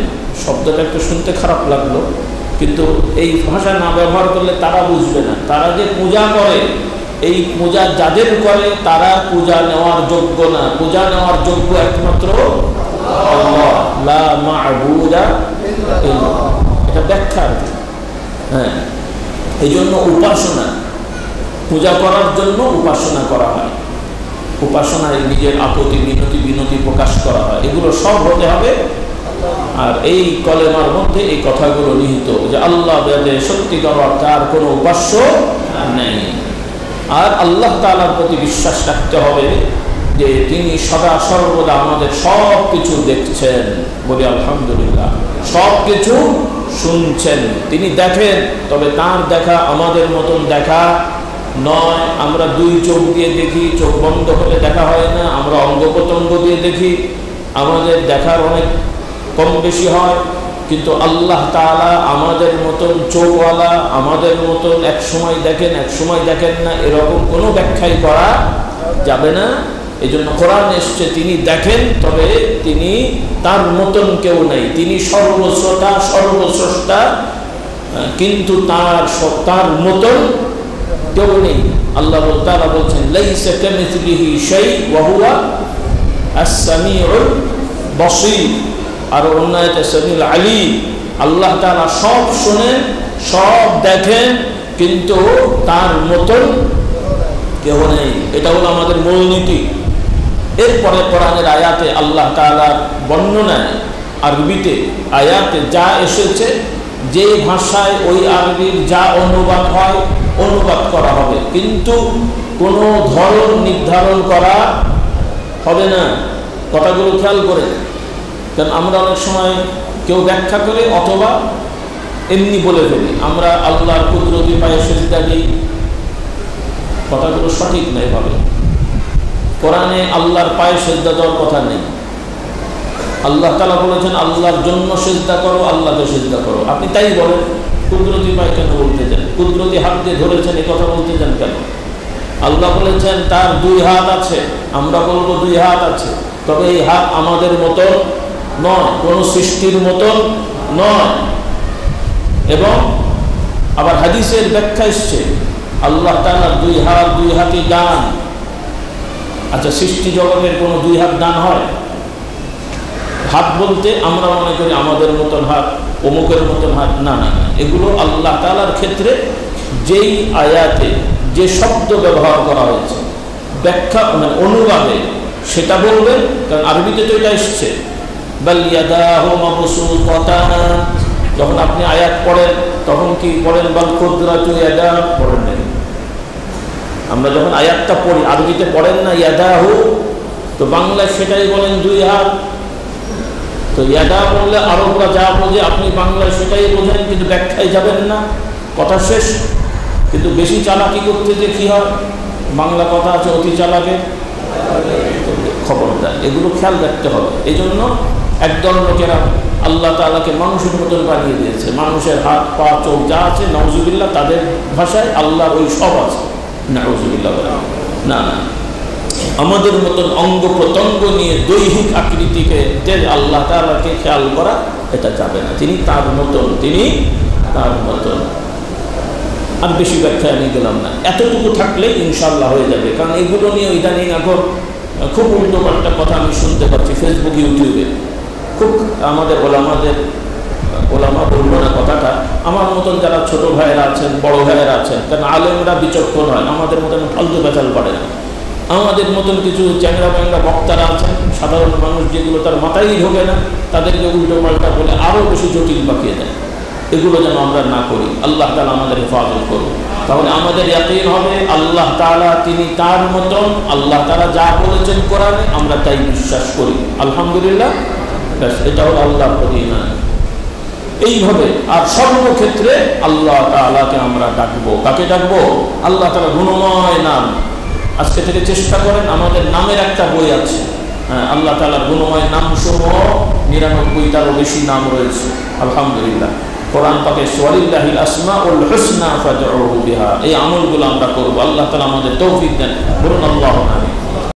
শব্দটা একটু শুনতে খারাপ লাগলো, কিন্তু এই ভাষা না ব্যবহার করলে তারা বুঝবে না। তারা যে পূজা করে, এই পূজা যাদের করে তারা পূজা নেওয়ার যোগ্য না। পূজা নেওয়ার যোগ্য একমাত্র আল্লাহ, লা মা'বুদা ইল্লাল্লাহ। এটা ব্যাখ্যা আর কি। হ্যাঁ, এই জন্য উপাসনা, পূজা করার জন্য উপাসনা করা হয়। উপাসনায় নিজের আপত্তি, বিনতি প্রকাশ করা হয়। এগুলো সব হতে হবে। আর এই কলেমার মধ্যে এই কথাগুলো নিহিত যে আল্লাহ বাদে সত্যিকার অর্থে আর কোনো উপাস্য নেই। আর আল্লাহ তাআলার প্রতি বিশ্বাস রাখতে হবে যে তিনি সদা সর্বদা আমাদের সব কিছু দেখছেন। বলি আলহামদুলিল্লাহ। সব কিছু শুনছেন, তিনি দেখেন, তবে তার দেখা আমাদের মতন দেখা নয়। আমরা দুই চোখ দিয়ে দেখি, চোখ বন্ধ হলে দেখা হয় না। আমরা অঙ্গ প্রত্যঙ্গ দিয়ে দেখি, আমাদের দেখার অনেক কম বেশি হয়। কিন্তু আল্লাহ তাআলা আমাদের মতন চোখওয়ালা, আমাদের মতন এক সময় দেখেন এক সময় দেখেন না, এরকম কোনো ব্যাখ্যাই করা যাবে না। এই জন্য কোরআন এসছে তিনি দেখেন, তবে তিনি তার মতন কেউ নেই। তিনি সর্বশ্রোতা, সর্বস্রষ্টা, কিন্তু তার মতন কেউ নেই। আল্লাহ তাআলা বলছেন লাইসা কামিসলিহি শাই ওয়া হুয়া আস-সামিউল বাসীর। আর অন্য আয়াতে সামিউল আলীম। আল্লাহ তাআলা সব শোনেন, সব দেখেন, কিন্তু তার মতন কেউ নেই। এটা হলো আমাদের মূলনীতি। এরপরে কোরআনের আয়াতে আল্লাহ তাআলার বর্ণনায় আরবিতে আয়াতে যা এসেছে, যে ভাষায় ওই আরবির যা অনুবাদ হয় অনুবাদ করা হবে, কিন্তু কোনো ধরন নির্ধারণ করা হবে না। কথাগুলো খেয়াল করে, কারণ আমরা অনেক সময় কেউ ব্যাখ্যা করে অথবা এমনি বলে ফেলি, আমরা আল্লাহর কুদরতি পায়ে সিজদা দিই। কথাগুলো সঠিক নয় ভাবে। কোরআনে আল্লাহর পায়ে সিজদা দেওয়ার কথা নেই। আল্লাহ তাআলা বলেছেন আল্লাহর জন্য সিজদা করো, আল্লাহকে সিজদা করো। আপনি তাই বলেন, কুদরতি পায়ে কেন বলতে যান? কুদরতি হাত দিয়ে ধরেছেন, এই কথা বলতে যান কেন? আল্লাহ বলেছেন তার 2 হাত আছে, আমরা বলবো 2 হাত আছে, তবে এই হাত আমাদের মতন নয়, কোনো সৃষ্টির মতন নয়। এবং আবার হাদিসের ব্যাখ্যা এসছে আল্লাহ তাআলার 2 হাত, 2 হাতই ডান। আচ্ছা, সৃষ্টি জগতের কোনো 2 হাত ডান হয়? হাত বলতে আমরা মনে করি আমাদের মতন হাত, অমুকের মতন হাত। না না না, এগুলো আল্লাহ তাআলার ক্ষেত্রে যেই আয়াতে যে শব্দ ব্যবহার করা হয়েছে ব্যাখ্যা মানে অনুবাদে সেটা বলবেন, কারণ আরবিতে তো এটা এসছে বাল ইয়াদাহু মাবসুতান। যখন আপনি আয়াত পড়েন তখন কি পড়েন বাল কুদরাতু ইয়াদা, পড়েন নাই। আমরা যখন আয়াতটা পড়ি আরবিতে পড়েন না ইয়াদাহু, তো বাংলায় সেটাই বলেন দুই হাত। তো ইয়াদা বললে আরবরা যা বোঝে আপনি বাংলায় সেটাই বোঝেন, কিন্তু ব্যাখ্যায় যাবেন না, কথা শেষ। কিন্তু বেশি চালাকি করতে যে কী হয়, বাংলা কথা আছে অতি চালাকে খবরদার, এগুলো খেয়াল রাখতে হবে। এই জন্য একদল লোকেরা আল্লাহ তাআলাকে মানুষের মতন বানিয়ে দিয়েছে, মানুষের হাত পা চোখ যা আছে নাউজুবিল্লাহ, তাদের ভাষায় আল্লাহ ওই সব আছে, নাউজুবিল্লাহ। না না, আমাদের মতন অঙ্গ প্রত্যঙ্গ নিয়ে দৈহিক আকৃতিকে আল্লাহ তাআলাকে খেয়াল করা এটা যাবে না। তিনি তার মতন, তিনি তার মতন। আর বেশি ব্যাখ্যা আমি গেলাম না, এতটুকু থাকলেই ইনশাআল্লাহ হয়ে যাবে। কারণ এগুলো নিয়ে ইদানিং এখন খুব উল্টো পাল্টা কথা আমি শুনতে পাচ্ছি ফেসবুক ইউটিউবে। খুব আমাদের ওলামা বলবো না কথাটা, আমার মতন যারা ছোট ভাইয়েরা আছেন, বড় ভাইয়েরা আছেন, কারণ আলেমরা বিচক্ষণ হয়, আমাদের মতন ফালতু বেচাল পারে না। আমাদের মতন কিছু চ্যাংরা ব্যাংরা বক্তারা আছেন, সাধারণ মানুষ যেগুলো তার মাথায় ঢোকে না, তাদেরকে উল্টো পাল্টা বলে আরও বেশি জটিল বাকিয়ে দেয়। এগুলো যেন আমরা না করি, আল্লাহ তাআলা আমাদের হেফাজত করুন। তাহলে আমাদের ইয়াকিন হবে আল্লাহ তাআলা তিনি তার মতন, আল্লাহ তাআলা যা বলেছেন কোরআনে আমরা তাই বিশ্বাস করি, আলহামদুলিল্লাহ। ব্যাস, এটা হলো আল্লাহর প্রতি ঈমান। এইভাবে আর সর্বক্ষেত্রে আল্লাহ তাআলাকে আমরা ডাকবো। কাকে ডাকবো? আল্লাহ তাআলা গুণময় নাম। আজকে থেকে চেষ্টা করেন, আমাদের নামের একটা বই আছে, হ্যাঁ, আল্লাহ তাআলার গুণময় নাম সমূহ 99টারও বেশি নাম রয়েছে, আলহামদুলিল্লাহ। কোরআন পাকে ওয়ালিল্লাহিল আসমাউল হুসনা ফাদউহু বিহা, এই আমলগুলো আমরা করব। আল্লাহ তাআলা আমাদের তৌফিক দেন, বলুন আল্লাহুম্মা